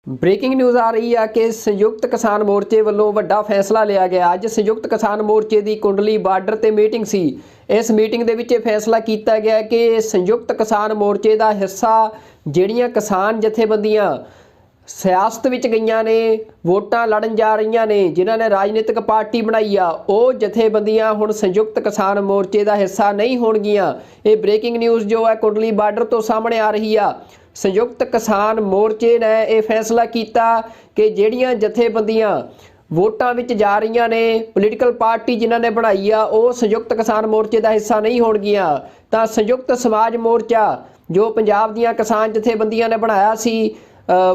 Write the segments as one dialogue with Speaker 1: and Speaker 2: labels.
Speaker 1: Breaking news आ रही है कि संयुक्त किसान मोर्चे ਵੱਲੋਂ ਵੱਡਾ ਫੈਸਲਾ ਲਿਆ ਗਿਆ। ਅੱਜ ਸੰਯੁਕਤ ਕਿਸਾਨ ਮੋਰਚੇ ਦੀ ਕੁੰਡਲੀ ਬਾਰਡਰ ਤੇ ਮੀਟਿੰਗ ਸੀ। ਇਸ ਮੀਟਿੰਗ ਦੇ ਵਿੱਚ ਫੈਸਲਾ ਕੀਤਾ ਗਿਆ ਕਿ ਸੰਯੁਕਤ ਕਿਸਾਨ ਮੋਰਚੇ ਦਾ ਹਿੱਸਾ ਜਿਹੜੀਆਂ ਕਿਸਾਨ ਜਥੇਬੰਦੀਆਂ ਸਿਆਸਤ ਵਿੱਚ ਗਈਆਂ ਨੇ, ਵੋਟਾਂ ਲੜਨ ਜਾ ਰਹੀਆਂ ਨੇ, ਜਿਨ੍ਹਾਂ ਨੇ ਰਾਜਨੀਤਿਕ ਪਾਰਟੀ ਬਣਾਈ ਆ, ਉਹ ਜਥੇਬੰਦੀਆਂ ਹੁਣ ਸੰਯੁਕਤ ਕਿਸਾਨ ਮੋਰਚੇ ਦਾ ਹਿੱਸਾ ਨਹੀਂ ਹੋਣਗੀਆਂ। ਇਹ ਬ੍ਰੇਕਿੰਗ ਨਿਊਜ਼ ਜੋ ਹੈ ਕੁੰਡਲੀ ਬਾਰਡਰ ਤੋਂ ਸਾਹਮਣੇ ਆ ਰਹੀ ਆ। संयुक्त किसान मोर्चे ने यह फैसला किया कि ਜਿਹੜੀਆਂ जथेबंदियां वोटां विच जा रही ने, पोलीटिकल पार्टी जिन्हां ने बनाई आ, वो संयुक्त किसान मोर्चे का हिस्सा नहीं होणगियां। तां संयुक्त समाज मोर्चा जो पंजाब दीआं किसान जथेबंदियां ने बनाया सी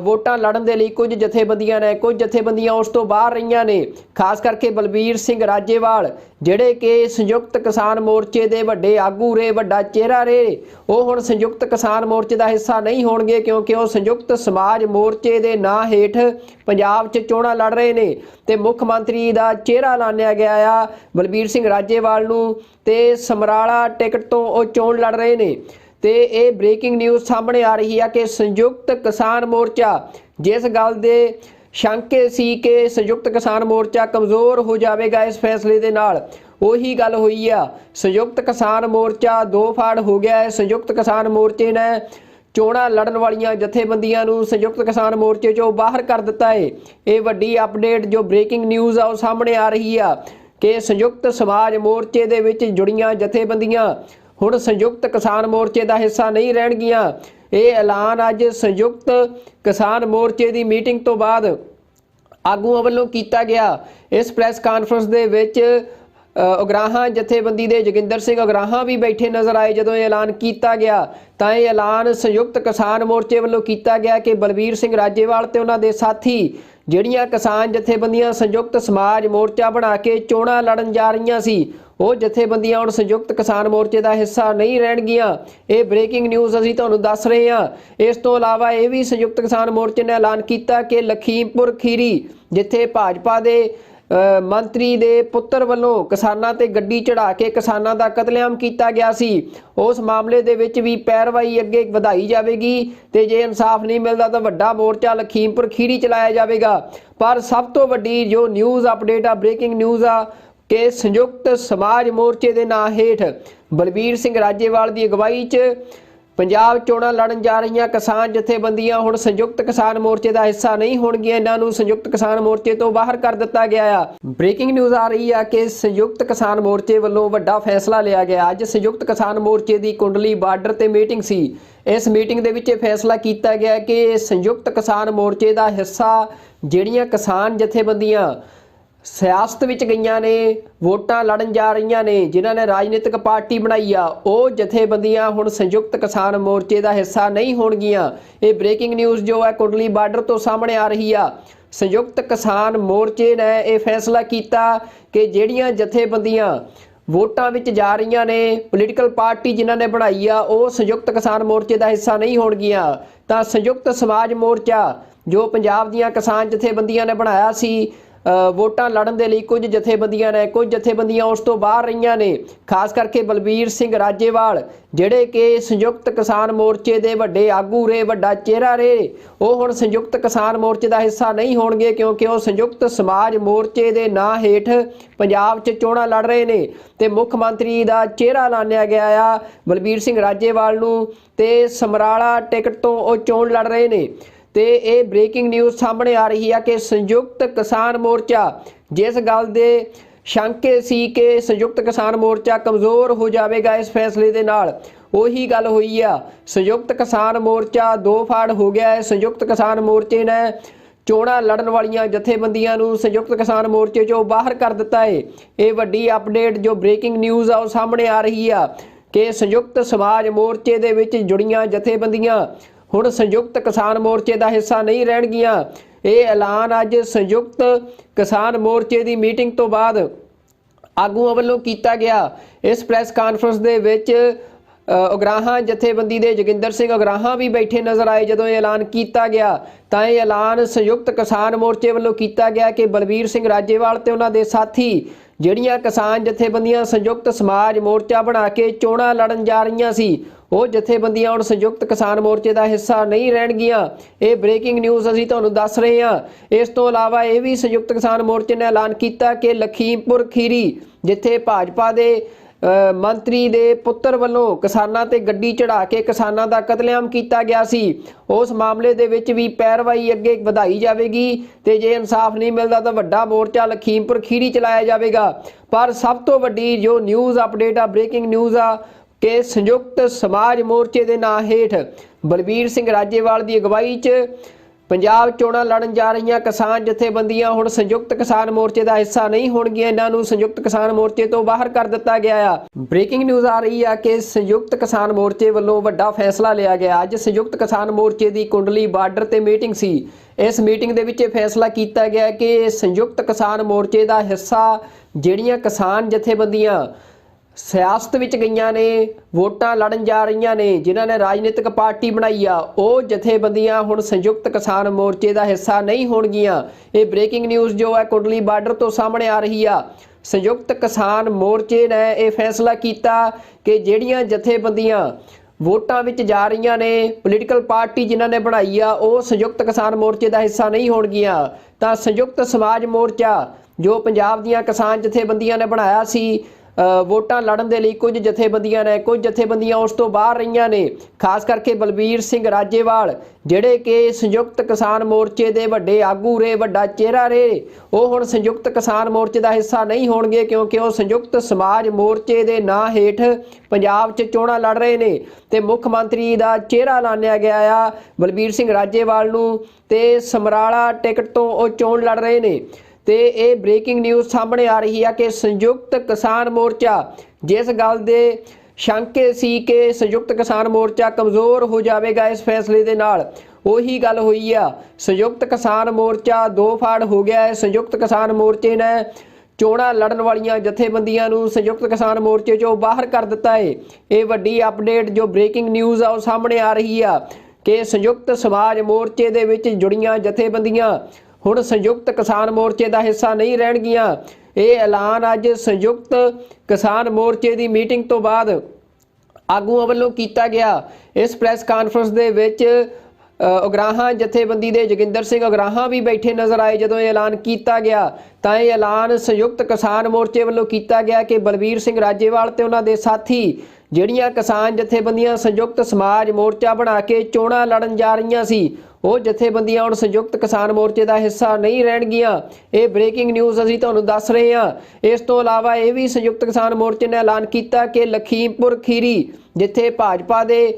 Speaker 1: वोटां लड़न दे लई, कुछ जथेबंदियां ने, कुछ जथेबंदियां उस तो बाहर रहीआं ने, खास करके बलबीर सिंह राजेवाल ਜਿਹੜੇ कि संयुक्त किसान मोर्चे के वड्डे आगू रहे, वड्डा चेहरा रहे, वो हुण संयुक्त किसान मोर्चे का हिस्सा नहीं होणगे क्योंकि वो संयुक्त समाज मोर्चे के नां हेठ पंजाब 'च चोणां लड़ रहे ने ते मुख मंत्री का चेहरा लानिया गया आ बलबीर सिंह राजेवाल नूं ते समराला टिकट तो वो चोण लड़ रहे ने। तो ये ब्रेकिंग न्यूज़ सामने आ रही है कि संयुक्त किसान मोर्चा जिस गल दे शंके सी कि संयुक्त किसान मोर्चा कमज़ोर हो जाएगा इस फैसले के नाल, ਉਹੀ ਗੱਲ ਹੋਈ ਆ। संयुक्त किसान मोर्चा दो फाड़ हो गया है। संयुक्त किसान मोर्चे ने चोणां लड़न वालियां जथेबंदियां नूं संयुक्त किसान मोर्चे चों बाहर कर दिता है। ये वड्डी अपडेट जो ब्रेकिंग न्यूज़ आ सामने आ रही आ कि संयुक्त समाज मोर्चे दे विच जुड़ियां जथेबंदियां हुण संयुक्त किसान मोर्चे का हिस्सा नहीं रहणगियां। ये ऐलान अज संयुक्त किसान मोर्चे की मीटिंग तो बाद आगूआं वल्लों कीता गया। इस प्रैस कानफ्रेंस दे विच उगराहां जथेबंदी के जोगिंदर सिंह उगराहां भी बैठे नज़र आए। जो ऐलान किया गया तो यह ऐलान संयुक्त किसान मोर्चे वालों किया गया कि बलबीर सिंह राजेवाल ते उन्हां दे साथी ਜਿਹੜੀਆਂ किसान जथेबंदियां संयुक्त समाज मोर्चा बना के चोणां लड़न जा रही सी, वो जथेबंदियां हुण संयुक्त किसान मोर्चे का हिस्सा नहीं रहणगियां। ये ब्रेकिंग न्यूज़ असीं तुहानूं दस रहे हैं। इस तो इलावा ये भी संयुक्त किसान मोर्चे ने ऐलान किया कि लखीमपुर खीरी जिथे भाजपा के मंत्री दे पुत्र वालों किसानां ते गड्डी चढ़ा के किसानां दा कतलेआम किया गया सी, उस मामले दे विच भी पैरवाई अगे वधाई जाएगी ते जे इंसाफ नहीं मिलता तो वड्डा मोर्चा लखीमपुर खीरी चलाया जाएगा। पर सब तो वड्डी जो न्यूज़ अपडेट आ, ब्रेकिंग न्यूज़ आ कि संयुक्त समाज मोर्चे के नां हेठ बलबीर सिंह राजेवाल की अगवाई च पंजाब चोणां लड़न जा रही किसान जथेबंदियां हुण संयुक्त किसान मोर्चे का हिस्सा नहीं होणगियां। इन्हां नूं संयुक्त किसान मोर्चे तो बाहर कर दिता गया है। ब्रेकिंग न्यूज़ आ रही है कि संयुक्त किसान मोर्चे वालों वड्डा फैसला लिया गया। अज संयुक्त किसान मोर्चे की कुंडली बार्डर ते मीटिंग सी। इस मीटिंग दे विच फैसला किया गया कि संयुक्त किसान मोर्चे का हिस्सा जिहड़ियां किसान जथेबंदियां सियासत विच गईयां ने, वोटां लड़न जा रही ने, जिन्हां ने राजनीतिक पार्टी बनाई आ, वो जथेबंदियां हुण संयुक्त किसान मोर्चे का हिस्सा नहीं होणगियां। ये ब्रेकिंग न्यूज़ जो है कुंडली बार्डर तो सामने आ रही आ। संयुक्त किसान मोर्चे ने यह फैसला किया कि ਜਿਹੜੀਆਂ जथेबंदियां वोटां विच जा रही ने, पोलीटिकल पार्टी जिन्हां ने बनाई आ, वो संयुक्त किसान मोर्चे का हिस्सा नहीं होणगियां। तां संयुक्त समाज मोर्चा जो पंजाब दीआं किसान जथेबंदियां ने बनाया सी वोटां लड़न दे लई, कुछ जथेबंदियां ने, कुछ जथेबंदियां उस तो बाहर रहीआं ने, खास करके बलबीर सिंह राजेवाल ਜਿਹੜੇ कि संयुक्त किसान मोर्चे के वड्डे आगू रहे, वड्डा चेहरा रहे, वो हुण संयुक्त किसान मोर्चे का हिस्सा नहीं होणगे क्योंकि वो संयुक्त समाज मोर्चे के नां हेठ पंजाब 'च चोणां लड़ रहे ने ते मुख मंत्री का चेहरा लानिया गया आ बलबीर सिंह राजेवाल नूं ते समराला टिकट तो वो चोण लड़ रहे ने। तो ये ब्रेकिंग न्यूज़ सामने आ रही है कि संयुक्त किसान मोर्चा जिस गल दे शंके सी कि संयुक्त किसान मोर्चा कमज़ोर हो जाएगा इस फैसले के नाल, ਉਹੀ ਗੱਲ ਹੋਈ ਆ। संयुक्त किसान मोर्चा दो फाड़ हो गया है। संयुक्त किसान मोर्चे ने चोणां लड़न वालियां जथेबंदियां नूं संयुक्त किसान मोर्चे चों बाहर कर दिता है। ये वड्डी अपडेट जो ब्रेकिंग न्यूज़ आ सामने आ रही आ कि संयुक्त समाज मोर्चे दे विच जुड़ियां जथेबंदियां हुण संयुक्त किसान मोर्चे का हिस्सा नहीं रहणगियां। ये ऐलान अज संयुक्त किसान मोर्चे की मीटिंग तो बाद आगूआं वल्लों किया गया। इस प्रैस कानफ्रेंस दे विच ਉਗਰਾਹਾਂ ਜਥੇਬੰਦੀ ਦੇ ਜੋਗਿੰਦਰ ਸਿੰਘ ਉਗਰਾਹਾਂ ਵੀ ਬੈਠੇ ਨਜ਼ਰ ਆਏ। ਜਦੋਂ ਇਹ ਐਲਾਨ ਕੀਤਾ ਗਿਆ ਤਾਂ ਇਹ ਐਲਾਨ ਸੰਯੁਕਤ ਕਿਸਾਨ ਮੋਰਚੇ ਵੱਲੋਂ ਕੀਤਾ ਗਿਆ ਕਿ ਬਲਬੀਰ ਸਿੰਘ ਰਾਜੇਵਾਲ ਤੇ ਉਹਨਾਂ ਦੇ ਸਾਥੀ ਜਿਹੜੀਆਂ ਕਿਸਾਨ ਜਥੇਬੰਦੀਆਂ ਸੰਯੁਕਤ ਸਮਾਜ ਮੋਰਚਾ ਬਣਾ ਕੇ ਚੋਣਾਂ ਲੜਨ ਜਾ ਰਹੀਆਂ ਸੀ, ਉਹ ਜਥੇਬੰਦੀਆਂ ਹੁਣ ਸੰਯੁਕਤ ਕਿਸਾਨ ਮੋਰਚੇ ਦਾ ਹਿੱਸਾ ਨਹੀਂ ਰਹਿਣਗੀਆਂ। ਇਹ ਬ੍ਰੇਕਿੰਗ ਨਿਊਜ਼ ਅਸੀਂ ਤੁਹਾਨੂੰ ਦੱਸ ਰਹੇ ਹਾਂ। ਇਸ ਤੋਂ ਇਲਾਵਾ ਇਹ ਵੀ ਸੰਯੁਕਤ ਕਿਸਾਨ ਮੋਰਚੇ ਨੇ ਐਲਾਨ ਕੀਤਾ ਕਿ ਲਖੀਮਪੁਰ ਖੀਰੀ ਜਿੱਥੇ ਭਾਜਪਾ ਦੇ ਮੰਤਰੀ ਦੇ ਪੁੱਤਰ ਵੱਲੋਂ ਕਿਸਾਨਾਂ ਤੇ ਗੱਡੀ ਚੜਾ ਕੇ ਕਿਸਾਨਾਂ ਦਾ ਕਤਲੇਆਮ ਕੀਤਾ ਗਿਆ ਸੀ, ਉਸ ਮਾਮਲੇ ਦੇ ਵਿੱਚ ਵੀ ਪੈਰਵਾਈ ਅੱਗੇ ਵਧਾਈ ਜਾਵੇਗੀ ਤੇ ਜੇ ਇਨਸਾਫ ਨਹੀਂ ਮਿਲਦਾ ਤਾਂ ਵੱਡਾ ਮੋਰਚਾ ਲਖੀਮਪੁਰ ਖੀਰੀ ਚਲਾਇਆ ਜਾਵੇਗਾ। ਪਰ ਸਭ ਤੋਂ ਵੱਡੀ ਜੋ ਨਿਊਜ਼ ਅਪਡੇਟ ਆ, ਬ੍ਰੇਕਿੰਗ ਨਿਊਜ਼ ਆ ਕਿ ਸੰਯੁਕਤ ਸਮਾਜ ਮੋਰਚੇ ਦੇ ਨਾਂ ਹੇਠ ਬਲਬੀਰ ਸਿੰਘ ਰਾਜੇਵਾਲ ਦੀ ਅਗਵਾਈ 'ਚ ਪੰਜਾਬ ਚੋਣਾਂ ਲੜਨ ਜਾ ਰਹੀਆਂ ਕਿਸਾਨ ਜਥੇਬੰਦੀਆਂ ਹੁਣ ਸੰਯੁਕਤ ਕਿਸਾਨ ਮੋਰਚੇ ਦਾ ਹਿੱਸਾ ਨਹੀਂ ਹੋਣਗੀਆਂ। ਇਹਨਾਂ ਨੂੰ ਸੰਯੁਕਤ ਕਿਸਾਨ ਮੋਰਚੇ ਤੋਂ ਬਾਹਰ ਕਰ ਦਿੱਤਾ ਗਿਆ ਆ। ਬ੍ਰੇਕਿੰਗ ਨਿਊਜ਼ ਆ ਰਹੀ ਆ ਕਿ ਸੰਯੁਕਤ ਕਿਸਾਨ ਮੋਰਚੇ ਵੱਲੋਂ ਵੱਡਾ ਫੈਸਲਾ ਲਿਆ ਗਿਆ। ਅੱਜ ਸੰਯੁਕਤ ਕਿਸਾਨ ਮੋਰਚੇ ਦੀ ਕੁੰਡਲੀ ਬਾਰਡਰ ਤੇ ਮੀਟਿੰਗ ਸੀ। ਇਸ ਮੀਟਿੰਗ ਦੇ ਵਿੱਚ ਇਹ ਫੈਸਲਾ ਕੀਤਾ ਗਿਆ ਕਿ ਸੰਯੁਕਤ ਕਿਸਾਨ ਮੋਰਚੇ ਦਾ ਹਿੱਸਾ ਜਿਹੜੀਆਂ ਕਿਸਾਨ ਜਥੇਬੰਦੀਆਂ ਸਿਆਸਤ ਵਿੱਚ ਗਈਆਂ ਨੇ, ਵੋਟਾਂ ਲੜਨ ਜਾ ਰਹੀਆਂ ਨੇ, ਜਿਨ੍ਹਾਂ ਨੇ ਰਾਜਨੀਤਿਕ ਪਾਰਟੀ ਬਣਾਈ ਆ, ਉਹ ਜਥੇਬੰਦੀਆਂ ਹੁਣ ਸੰਯੁਕਤ ਕਿਸਾਨ ਮੋਰਚੇ ਦਾ ਹਿੱਸਾ ਨਹੀਂ ਹੋਣਗੀਆਂ। ਇਹ ਬ੍ਰੇਕਿੰਗ ਨਿਊਜ਼ ਜੋ ਹੈ ਕੁੰਡਲੀ ਬਾਰਡਰ ਤੋਂ ਸਾਹਮਣੇ ਆ ਰਹੀ ਆ। ਸੰਯੁਕਤ ਕਿਸਾਨ ਮੋਰਚੇ ਨੇ ਇਹ ਫੈਸਲਾ ਕੀਤਾ ਕਿ ਜਿਹੜੀਆਂ ਜਥੇਬੰਦੀਆਂ ਵੋਟਾਂ ਵਿੱਚ ਜਾ ਰਹੀਆਂ ਨੇ, ਪੋਲੀਟੀਕਲ ਪਾਰਟੀ ਜਿਨ੍ਹਾਂ ਨੇ ਬਣਾਈ ਆ, ਉਹ ਸੰਯੁਕਤ ਕਿਸਾਨ ਮੋਰਚੇ ਦਾ ਹਿੱਸਾ ਨਹੀਂ ਹੋਣਗੀਆਂ। ਤਾਂ ਸੰਯੁਕਤ ਸਮਾਜ ਮੋਰਚਾ ਜੋ ਪੰਜਾਬ ਦੀਆਂ ਕਿਸਾਨ ਜਥੇਬੰਦੀਆਂ ਨੇ ਬਣਾਇਆ ਸੀ ਵੋਟਾਂ ਲੜਨ ਦੇ ਲਈ, ਕੁਝ ਜਥੇਬੰਦੀਆਂ ਨੇ, ਕੁਝ ਜਥੇਬੰਦੀਆਂ ਉਸ ਤੋਂ ਬਾਹਰ ਰਹੀਆਂ ਨੇ। ਖਾਸ ਕਰਕੇ ਬਲਬੀਰ ਸਿੰਘ ਰਾਜੇਵਾਲ ਜਿਹੜੇ ਕਿ ਸੰਯੁਕਤ ਕਿਸਾਨ ਮੋਰਚੇ ਦੇ ਵੱਡੇ ਆਗੂ ਰਹੇ, ਵੱਡਾ ਚਿਹਰਾ ਰਹੇ, ਉਹ ਹੁਣ ਸੰਯੁਕਤ ਕਿਸਾਨ ਮੋਰਚੇ ਦਾ ਹਿੱਸਾ ਨਹੀਂ ਹੋਣਗੇ ਕਿਉਂਕਿ ਉਹ ਸੰਯੁਕਤ ਸਮਾਜ ਮੋਰਚੇ ਦੇ ਨਾਂ ਹੇਠ ਪੰਜਾਬ 'ਚ ਚੋਣਾਂ ਲੜ ਰਹੇ ਨੇ ਤੇ ਮੁੱਖ ਮੰਤਰੀ ਦਾ ਚਿਹਰਾ ਐਲਾਨਿਆ ਗਿਆ ਆ ਬਲਬੀਰ ਸਿੰਘ ਰਾਜੇਵਾਲ ਨੂੰ ਤੇ ਸਮਰਾਲਾ ਟਿਕਟ ਤੋਂ ਉਹ ਚੋਣ ਲੜ ਰਹੇ ਨੇ। ਤੇ ਇਹ ਬ੍ਰੇਕਿੰਗ ਨਿਊਜ਼ ਸਾਹਮਣੇ ਆ ਰਹੀ ਹੈ ਕਿ ਸੰਯੁਕਤ ਕਿਸਾਨ ਮੋਰਚਾ ਜਿਸ ਗੱਲ ਦੇ ਸ਼ੰਕੇ ਸੀ ਕਿ ਸੰਯੁਕਤ ਕਿਸਾਨ ਮੋਰਚਾ ਕਮਜ਼ੋਰ ਹੋ ਜਾਵੇਗਾ ਇਸ ਫੈਸਲੇ ਦੇ ਨਾਲ, ਉਹੀ ਗੱਲ ਹੋਈ ਆ। ਸੰਯੁਕਤ ਕਿਸਾਨ ਮੋਰਚਾ ਦੋ ਫਾੜ ਹੋ ਗਿਆ ਹੈ। ਸੰਯੁਕਤ ਕਿਸਾਨ ਮੋਰਚੇ ਨੇ ਚੋਣਾਂ ਲੜਨ ਵਾਲੀਆਂ ਜਥੇਬੰਦੀਆਂ ਨੂੰ ਸੰਯੁਕਤ ਕਿਸਾਨ ਮੋਰਚੇ 'ਚੋਂ ਬਾਹਰ ਕਰ ਦਿੱਤਾ ਹੈ। ਇਹ ਵੱਡੀ ਅਪਡੇਟ ਜੋ ਬ੍ਰੇਕਿੰਗ ਨਿਊਜ਼ ਆ ਉਹ ਸਾਹਮਣੇ ਆ ਰਹੀ ਆ ਕਿ ਸੰਯੁਕਤ ਸਮਾਜ ਮੋਰਚੇ ਦੇ ਵਿੱਚ ਜੁੜੀਆਂ ਜਥੇਬੰਦੀਆਂ ਹੁਣ ਸੰਯੁਕਤ ਕਿਸਾਨ ਮੋਰਚੇ ਦਾ ਹਿੱਸਾ ਨਹੀਂ ਰਹਿਣਗੀਆਂ। ਇਹ ਐਲਾਨ ਅੱਜ ਸੰਯੁਕਤ ਕਿਸਾਨ ਮੋਰਚੇ ਦੀ ਮੀਟਿੰਗ ਤੋਂ ਬਾਅਦ ਆਗੂਆਂ ਵੱਲੋਂ ਕੀਤਾ ਗਿਆ। ਇਸ ਪ੍ਰੈਸ ਕਾਨਫਰੰਸ ਦੇ ਵਿੱਚ ਉਗਰਾਹਾਂ ਜਥੇਬੰਦੀ ਦੇ ਜੋਗਿੰਦਰ ਸਿੰਘ ਉਗਰਾਹਾਂ ਵੀ ਬੈਠੇ ਨਜ਼ਰ ਆਏ। ਜਦੋਂ ਇਹ ਐਲਾਨ ਕੀਤਾ ਗਿਆ ਤਾਂ ਇਹ ਐਲਾਨ ਸੰਯੁਕਤ ਕਿਸਾਨ ਮੋਰਚੇ ਵੱਲੋਂ ਕੀਤਾ ਗਿਆ ਕਿ ਬਲਬੀਰ ਸਿੰਘ ਰਾਜੇਵਾਲ ਤੇ ਉਹਨਾਂ ਦੇ ਸਾਥੀ ਜਿਹੜੀਆਂ ਕਿਸਾਨ ਜਥੇਬੰਦੀਆਂ ਸੰਯੁਕਤ ਸਮਾਜ ਮੋਰਚਾ ਬਣਾ ਕੇ ਚੋਣਾਂ ਲੜਨ ਜਾ ਰਹੀਆਂ ਸੀ, ਉਹ ਜਥੇਬੰਦੀਆਂ ਹੁਣ ਸੰਯੁਕਤ ਕਿਸਾਨ ਮੋਰਚੇ ਦਾ ਹਿੱਸਾ ਨਹੀਂ ਰਹਿਣਗੀਆਂ। ਇਹ ਬ੍ਰੇਕਿੰਗ ਨਿਊਜ਼ ਅਸੀਂ ਤੁਹਾਨੂੰ ਦੱਸ ਰਹੇ ਹਾਂ। ਇਸ ਤੋਂ ਇਲਾਵਾ ਇਹ ਵੀ ਸੰਯੁਕਤ ਕਿਸਾਨ ਮੋਰਚੇ ਨੇ ਐਲਾਨ ਕੀਤਾ ਕਿ ਲਖੀਮਪੁਰ ਖੀਰੀ ਜਿੱਥੇ ਭਾਜਪਾ ਦੇ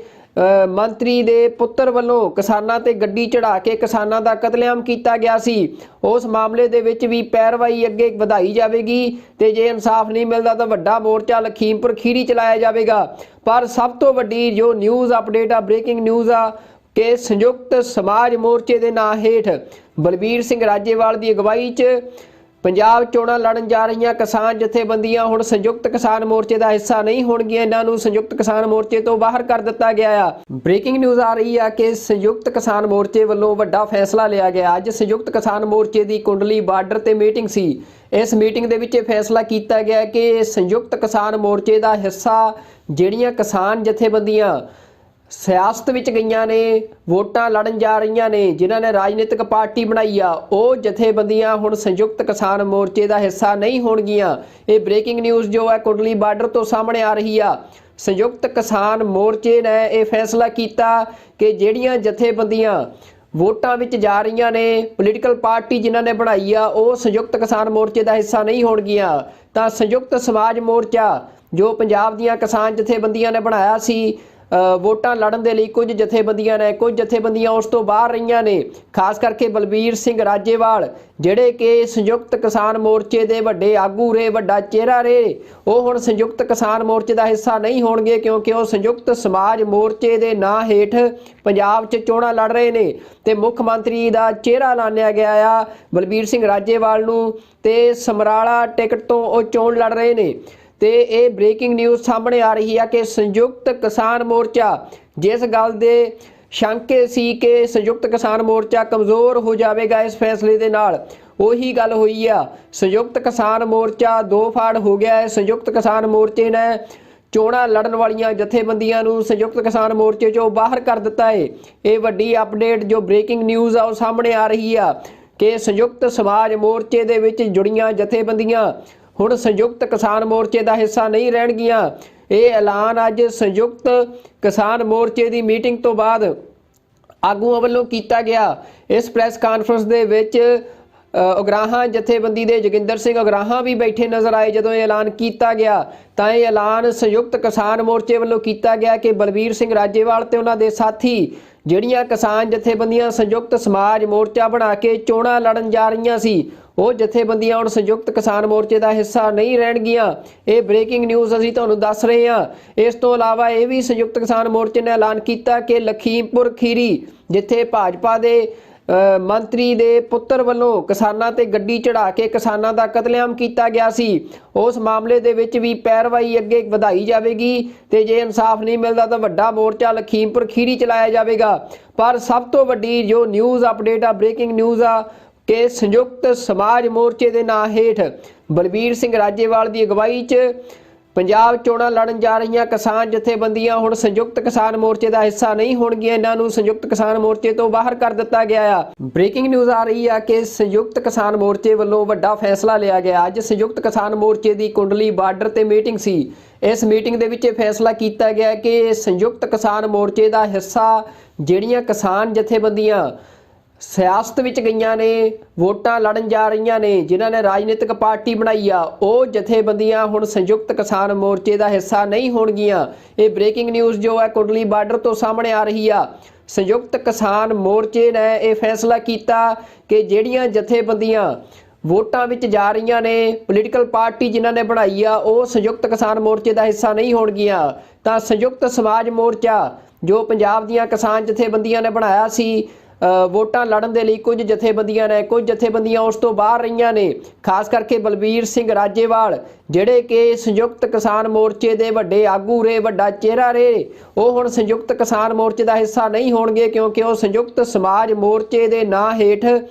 Speaker 1: ਮੰਤਰੀ ਦੇ ਪੁੱਤਰ ਵੱਲੋਂ ਕਿਸਾਨਾਂ ਤੇ ਗੱਡੀ ਚੜਾ ਕੇ ਕਿਸਾਨਾਂ ਦਾ ਕਤਲੇਆਮ ਕੀਤਾ ਗਿਆ ਸੀ, ਉਸ ਮਾਮਲੇ ਦੇ ਵਿੱਚ ਵੀ ਪੈਰਵਾਈ ਅੱਗੇ ਵਧਾਈ ਜਾਵੇਗੀ ਤੇ ਜੇ ਇਨਸਾਫ ਨਹੀਂ ਮਿਲਦਾ ਤਾਂ ਵੱਡਾ ਮੋਰਚਾ ਲਖੀਮਪੁਰ ਖੀਰੀ ਚਲਾਇਆ ਜਾਵੇਗਾ। ਪਰ ਸਭ ਤੋਂ ਵੱਡੀ ਜੋ ਨਿਊਜ਼ ਅਪਡੇਟ ਆ, ਬ੍ਰੇਕਿੰਗ ਨਿਊਜ਼ ਆ ਕਿ ਸੰਯੁਕਤ ਸਮਾਜ ਮੋਰਚੇ ਦੇ ਨਾਂ ਹੇਠ ਬਲਬੀਰ ਸਿੰਘ ਰਾਜੇਵਾਲ ਦੀ ਅਗਵਾਈ 'ਚ ਪੰਜਾਬ ਚੋਣਾਂ ਲੜਨ ਜਾ ਰਹੀਆਂ ਕਿਸਾਨ ਜਥੇਬੰਦੀਆਂ ਹੁਣ ਸੰਯੁਕਤ ਕਿਸਾਨ ਮੋਰਚੇ ਦਾ ਹਿੱਸਾ ਨਹੀਂ ਹੋਣਗੀਆਂ। ਇਹਨਾਂ ਨੂੰ ਸੰਯੁਕਤ ਕਿਸਾਨ ਮੋਰਚੇ ਤੋਂ ਬਾਹਰ ਕਰ ਦਿੱਤਾ ਗਿਆ ਆ। ਬ੍ਰੇਕਿੰਗ ਨਿਊਜ਼ ਆ ਰਹੀ ਆ ਕਿ ਸੰਯੁਕਤ ਕਿਸਾਨ ਮੋਰਚੇ ਵੱਲੋਂ ਵੱਡਾ ਫੈਸਲਾ ਲਿਆ ਗਿਆ। ਅੱਜ ਸੰਯੁਕਤ ਕਿਸਾਨ ਮੋਰਚੇ ਦੀ ਕੁੰਡਲੀ ਬਾਰਡਰ ਤੇ ਮੀਟਿੰਗ ਸੀ। ਇਸ ਮੀਟਿੰਗ ਦੇ ਵਿੱਚ ਇਹ ਫੈਸਲਾ ਕੀਤਾ ਗਿਆ ਕਿ ਸੰਯੁਕਤ ਕਿਸਾਨ ਮੋਰਚੇ ਦਾ ਹਿੱਸਾ ਜਿਹੜੀਆਂ ਕਿਸਾਨ ਜਥੇਬੰਦੀਆਂ ਸਿਆਸਤ ਵਿੱਚ ਗਈਆਂ ਨੇ, ਵੋਟਾਂ ਲੜਨ ਜਾ ਰਹੀਆਂ ਨੇ, ਜਿਨ੍ਹਾਂ ਨੇ ਰਾਜਨੀਤਿਕ ਪਾਰਟੀ ਬਣਾਈ ਆ, ਉਹ ਜਥੇਬੰਦੀਆਂ ਹੁਣ ਸੰਯੁਕਤ ਕਿਸਾਨ ਮੋਰਚੇ ਦਾ ਹਿੱਸਾ ਨਹੀਂ ਹੋਣਗੀਆਂ। ਇਹ ਬ੍ਰੇਕਿੰਗ ਨਿਊਜ਼ ਜੋ ਹੈ ਕੁੰਡਲੀ ਬਾਰਡਰ ਤੋਂ ਸਾਹਮਣੇ ਆ ਰਹੀ ਆ। ਸੰਯੁਕਤ ਕਿਸਾਨ ਮੋਰਚੇ ਨੇ ਇਹ ਫੈਸਲਾ ਕੀਤਾ ਕਿ ਜਿਹੜੀਆਂ ਜਥੇਬੰਦੀਆਂ ਵੋਟਾਂ ਵਿੱਚ ਜਾ ਰਹੀਆਂ ਨੇ, ਪੋਲੀਟੀਕਲ ਪਾਰਟੀ ਜਿਨ੍ਹਾਂ ਨੇ ਬਣਾਈ ਆ, ਉਹ ਸੰਯੁਕਤ ਕਿਸਾਨ ਮੋਰਚੇ ਦਾ ਹਿੱਸਾ ਨਹੀਂ ਹੋਣਗੀਆਂ। ਤਾਂ ਸੰਯੁਕਤ ਸਮਾਜ ਮੋਰਚਾ ਜੋ ਪੰਜਾਬ ਦੀਆਂ ਕਿਸਾਨ ਜਥੇਬੰਦੀਆਂ ਨੇ ਬਣਾਇਆ ਸੀ ਵੋਟਾਂ ਲੜਨ ਦੇ ਲਈ, ਕੁਝ ਜਥੇਬੰਦੀਆਂ ਨੇ, ਕੁਝ ਜਥੇਬੰਦੀਆਂ ਉਸ ਤੋਂ ਬਾਹਰ ਰਹੀਆਂ ਨੇ। ਖਾਸ ਕਰਕੇ ਬਲਬੀਰ ਸਿੰਘ ਰਾਜੇਵਾਲ ਜਿਹੜੇ ਕਿ ਸੰਯੁਕਤ ਕਿਸਾਨ ਮੋਰਚੇ ਦੇ ਵੱਡੇ ਆਗੂ ਰਹੇ, ਵੱਡਾ ਚਿਹਰਾ ਰਹੇ, ਉਹ ਹੁਣ ਸੰਯੁਕਤ ਕਿਸਾਨ ਮੋਰਚੇ ਦਾ ਹਿੱਸਾ ਨਹੀਂ ਹੋਣਗੇ ਕਿਉਂਕਿ ਉਹ ਸੰਯੁਕਤ ਸਮਾਜ ਮੋਰਚੇ ਦੇ ਨਾਂ ਹੇਠ ਪੰਜਾਬ 'ਚ ਚੋਣਾਂ ਲੜ ਰਹੇ ਨੇ ਤੇ ਮੁੱਖ ਮੰਤਰੀ ਦਾ ਚਿਹਰਾ ਐਲਾਨਿਆ ਗਿਆ ਆ ਬਲਬੀਰ ਸਿੰਘ ਰਾਜੇਵਾਲ ਨੂੰ ਤੇ ਸਮਰਾਲਾ ਟਿਕਟ ਤੋਂ ਉਹ ਚੋਣ ਲੜ ਰਹੇ ਨੇ। ਤੇ ਇਹ ਬ੍ਰੇਕਿੰਗ ਨਿਊਜ਼ ਸਾਹਮਣੇ ਆ ਰਹੀ ਹੈ ਕਿ ਸੰਯੁਕਤ ਕਿਸਾਨ ਮੋਰਚਾ ਜਿਸ ਗੱਲ ਦੇ ਸ਼ੰਕੇ ਸੀ ਕਿ ਸੰਯੁਕਤ ਕਿਸਾਨ ਮੋਰਚਾ ਕਮਜ਼ੋਰ ਹੋ ਜਾਵੇਗਾ ਇਸ ਫੈਸਲੇ ਦੇ ਨਾਲ, ਉਹੀ ਗੱਲ ਹੋਈ ਆ। ਸੰਯੁਕਤ ਕਿਸਾਨ ਮੋਰਚਾ ਦੋ ਫਾੜ ਹੋ ਗਿਆ ਹੈ। ਸੰਯੁਕਤ ਕਿਸਾਨ ਮੋਰਚੇ ਨੇ ਚੋਣਾਂ ਲੜਨ ਵਾਲੀਆਂ ਜਥੇਬੰਦੀਆਂ ਨੂੰ ਸੰਯੁਕਤ ਕਿਸਾਨ ਮੋਰਚੇ ਚੋਂ ਬਾਹਰ ਕਰ ਦਿੱਤਾ ਹੈ। ਇਹ ਵੱਡੀ ਅਪਡੇਟ ਜੋ ਬ੍ਰੇਕਿੰਗ ਨਿਊਜ਼ ਆ ਉਹ ਸਾਹਮਣੇ ਆ ਰਹੀ ਆ ਕਿ ਸੰਯੁਕਤ ਸਮਾਜ ਮੋਰਚੇ ਦੇ ਵਿੱਚ ਜੁੜੀਆਂ ਜਥੇਬੰਦੀਆਂ ਹੁਣ ਸੰਯੁਕਤ ਕਿਸਾਨ ਮੋਰਚੇ ਦਾ ਹਿੱਸਾ ਨਹੀਂ ਰਹਿਣਗੀਆਂ। ਇਹ ਐਲਾਨ ਅੱਜ ਸੰਯੁਕਤ ਕਿਸਾਨ ਮੋਰਚੇ ਦੀ ਮੀਟਿੰਗ ਤੋਂ ਬਾਅਦ ਆਗੂਆਂ ਵੱਲੋਂ ਕੀਤਾ ਗਿਆ। ਇਸ ਪ੍ਰੈਸ ਕਾਨਫਰੰਸ ਦੇ ਵਿੱਚ ਉਗਰਾਹਾਂ ਜਥੇਬੰਦੀ ਦੇ ਜੋਗਿੰਦਰ ਸਿੰਘ ਉਗਰਾਹਾਂ ਵੀ ਬੈਠੇ ਨਜ਼ਰ ਆਏ। ਜਦੋਂ ਇਹ ਐਲਾਨ ਕੀਤਾ ਗਿਆ ਤਾਂ ਇਹ ਐਲਾਨ ਸੰਯੁਕਤ ਕਿਸਾਨ ਮੋਰਚੇ ਵੱਲੋਂ ਕੀਤਾ ਗਿਆ ਕਿ ਬਲਬੀਰ ਸਿੰਘ ਰਾਜੇਵਾਲ ਤੇ ਉਹਨਾਂ ਦੇ ਸਾਥੀ ਜਿਹੜੀਆਂ ਕਿਸਾਨ ਜਥੇਬੰਦੀਆਂ ਸੰਯੁਕਤ ਸਮਾਜ ਮੋਰਚਾ ਬਣਾ ਕੇ ਚੋਣਾਂ ਲੜਨ ਜਾ ਰਹੀਆਂ ਸੀ, ਉਹ ਜਥੇਬੰਦੀਆਂ ਹੁਣ ਸੰਯੁਕਤ ਕਿਸਾਨ ਮੋਰਚੇ ਦਾ ਹਿੱਸਾ ਨਹੀਂ ਰਹਿਣਗੀਆਂ। ਇਹ ਬ੍ਰੇਕਿੰਗ ਨਿਊਜ਼ ਅਸੀਂ ਤੁਹਾਨੂੰ ਦੱਸ ਰਹੇ ਹਾਂ। ਇਸ ਤੋਂ ਇਲਾਵਾ ਇਹ ਵੀ ਸੰਯੁਕਤ ਕਿਸਾਨ ਮੋਰਚੇ ਨੇ ਐਲਾਨ ਕੀਤਾ ਕਿ ਲਖੀਮਪੁਰ ਖੀਰੀ ਜਿੱਥੇ ਭਾਜਪਾ ਦੇ ਮੰਤਰੀ ਦੇ ਪੁੱਤਰ ਵੱਲੋਂ ਕਿਸਾਨਾਂ ਤੇ ਗੱਡੀ ਚੜਾ ਕੇ ਕਿਸਾਨਾਂ ਦਾ ਕਤਲੇਆਮ ਕੀਤਾ ਗਿਆ ਸੀ, ਉਸ ਮਾਮਲੇ ਦੇ ਵਿੱਚ ਵੀ ਪੈਰਵਾਈ ਅੱਗੇ ਵਧਾਈ ਜਾਵੇਗੀ ਤੇ ਜੇ ਇਨਸਾਫ ਨਹੀਂ ਮਿਲਦਾ ਤਾਂ ਵੱਡਾ ਮੋਰਚਾ ਲਖੀਮਪੁਰ ਖੀਰੀ ਚਲਾਇਆ ਜਾਵੇਗਾ। ਪਰ ਸਭ ਤੋਂ ਵੱਡੀ ਜੋ ਨਿਊਜ਼ ਅਪਡੇਟ ਆ, ਬ੍ਰੇਕਿੰਗ ਨਿਊਜ਼ ਆ ਕਿ ਸੰਯੁਕਤ ਸਮਾਜ ਮੋਰਚੇ ਦੇ ਨਾਂ ਹੇਠ ਬਲਬੀਰ ਸਿੰਘ ਰਾਜੇਵਾਲ ਦੀ ਅਗਵਾਈ 'ਚ ਪੰਜਾਬ ਚੋਣਾਂ ਲੜਨ ਜਾ ਰਹੀਆਂ ਕਿਸਾਨ ਜਥੇਬੰਦੀਆਂ ਹੁਣ ਸੰਯੁਕਤ ਕਿਸਾਨ ਮੋਰਚੇ ਦਾ ਹਿੱਸਾ ਨਹੀਂ ਹੋਣਗੀਆਂ। ਇਹਨਾਂ ਨੂੰ ਸੰਯੁਕਤ ਕਿਸਾਨ ਮੋਰਚੇ ਤੋਂ ਬਾਹਰ ਕਰ ਦਿੱਤਾ ਗਿਆ ਆ। ਬ੍ਰੇਕਿੰਗ ਨਿਊਜ਼ ਆ ਰਹੀ ਆ ਕਿ ਸੰਯੁਕਤ ਕਿਸਾਨ ਮੋਰਚੇ ਵੱਲੋਂ ਵੱਡਾ ਫੈਸਲਾ ਲਿਆ ਗਿਆ। ਅੱਜ ਸੰਯੁਕਤ ਕਿਸਾਨ ਮੋਰਚੇ ਦੀ ਕੁੰਡਲੀ ਬਾਰਡਰ ਤੇ ਮੀਟਿੰਗ ਸੀ। ਇਸ ਮੀਟਿੰਗ ਦੇ ਵਿੱਚ ਇਹ ਫੈਸਲਾ ਕੀਤਾ ਗਿਆ ਕਿ ਸੰਯੁਕਤ ਕਿਸਾਨ ਮੋਰਚੇ ਦਾ ਹਿੱਸਾ ਜਿਹੜੀਆਂ ਕਿਸਾਨ ਜਥੇਬੰਦੀਆਂ ਸਿਆਸਤ ਵਿੱਚ ਗਈਆਂ ਨੇ, ਵੋਟਾਂ ਲੜਨ ਜਾ ਰਹੀਆਂ ਨੇ, ਜਿਨ੍ਹਾਂ ਨੇ ਰਾਜਨੀਤਿਕ ਪਾਰਟੀ ਬਣਾਈ ਆ, ਉਹ ਜਥੇਬੰਦੀਆਂ ਹੁਣ ਸੰਯੁਕਤ ਕਿਸਾਨ ਮੋਰਚੇ ਦਾ ਹਿੱਸਾ ਨਹੀਂ ਹੋਣਗੀਆਂ। ਇਹ ਬ੍ਰੇਕਿੰਗ ਨਿਊਜ਼ ਜੋ ਹੈ ਕੁੰਡਲੀ ਬਾਰਡਰ ਤੋਂ ਸਾਹਮਣੇ ਆ ਰਹੀ ਆ। ਸੰਯੁਕਤ ਕਿਸਾਨ ਮੋਰਚੇ ਨੇ ਇਹ ਫੈਸਲਾ ਕੀਤਾ ਕਿ ਜਿਹੜੀਆਂ ਜਥੇਬੰਦੀਆਂ ਵੋਟਾਂ ਵਿੱਚ ਜਾ ਰਹੀਆਂ ਨੇ, ਪੋਲੀਟੀਕਲ ਪਾਰਟੀ ਜਿਨ੍ਹਾਂ ਨੇ ਬਣਾਈ ਆ, ਉਹ ਸੰਯੁਕਤ ਕਿਸਾਨ ਮੋਰਚੇ ਦਾ ਹਿੱਸਾ ਨਹੀਂ ਹੋਣਗੀਆਂ। ਤਾਂ ਸੰਯੁਕਤ ਸਮਾਜ ਮੋਰਚਾ ਜੋ ਪੰਜਾਬ ਦੀਆਂ ਕਿਸਾਨ ਜਥੇਬੰਦੀਆਂ ਨੇ ਬਣਾਇਆ ਸੀ ਵੋਟਾਂ ਲੜਨ ਦੇ ਲਈ, ਕੁਝ ਜਥੇਬੰਦੀਆਂ ਉਸ ਤੋਂ ਬਾਹਰ ਰਹੀਆਂ ਨੇ। ਖਾਸ ਕਰਕੇ ਬਲਬੀਰ ਸਿੰਘ ਰਾਜੇਵਾਲ ਜਿਹੜੇ ਕਿ ਸੰਯੁਕਤ ਕਿਸਾਨ ਮੋਰਚੇ ਦੇ ਵੱਡੇ ਆਗੂ ਰਹੇ, ਵੱਡਾ ਚਿਹਰਾ ਰਹੇ, ਉਹ ਹੁਣ ਸੰਯੁਕਤ ਕਿਸਾਨ ਮੋਰਚੇ ਦਾ ਹਿੱਸਾ ਨਹੀਂ ਹੋਣਗੇ ਕਿਉਂਕਿ ਉਹ ਸੰਯੁਕਤ ਸਮਾਜ ਮੋਰਚੇ ਦੇ ਨਾਂ ਹੇਠ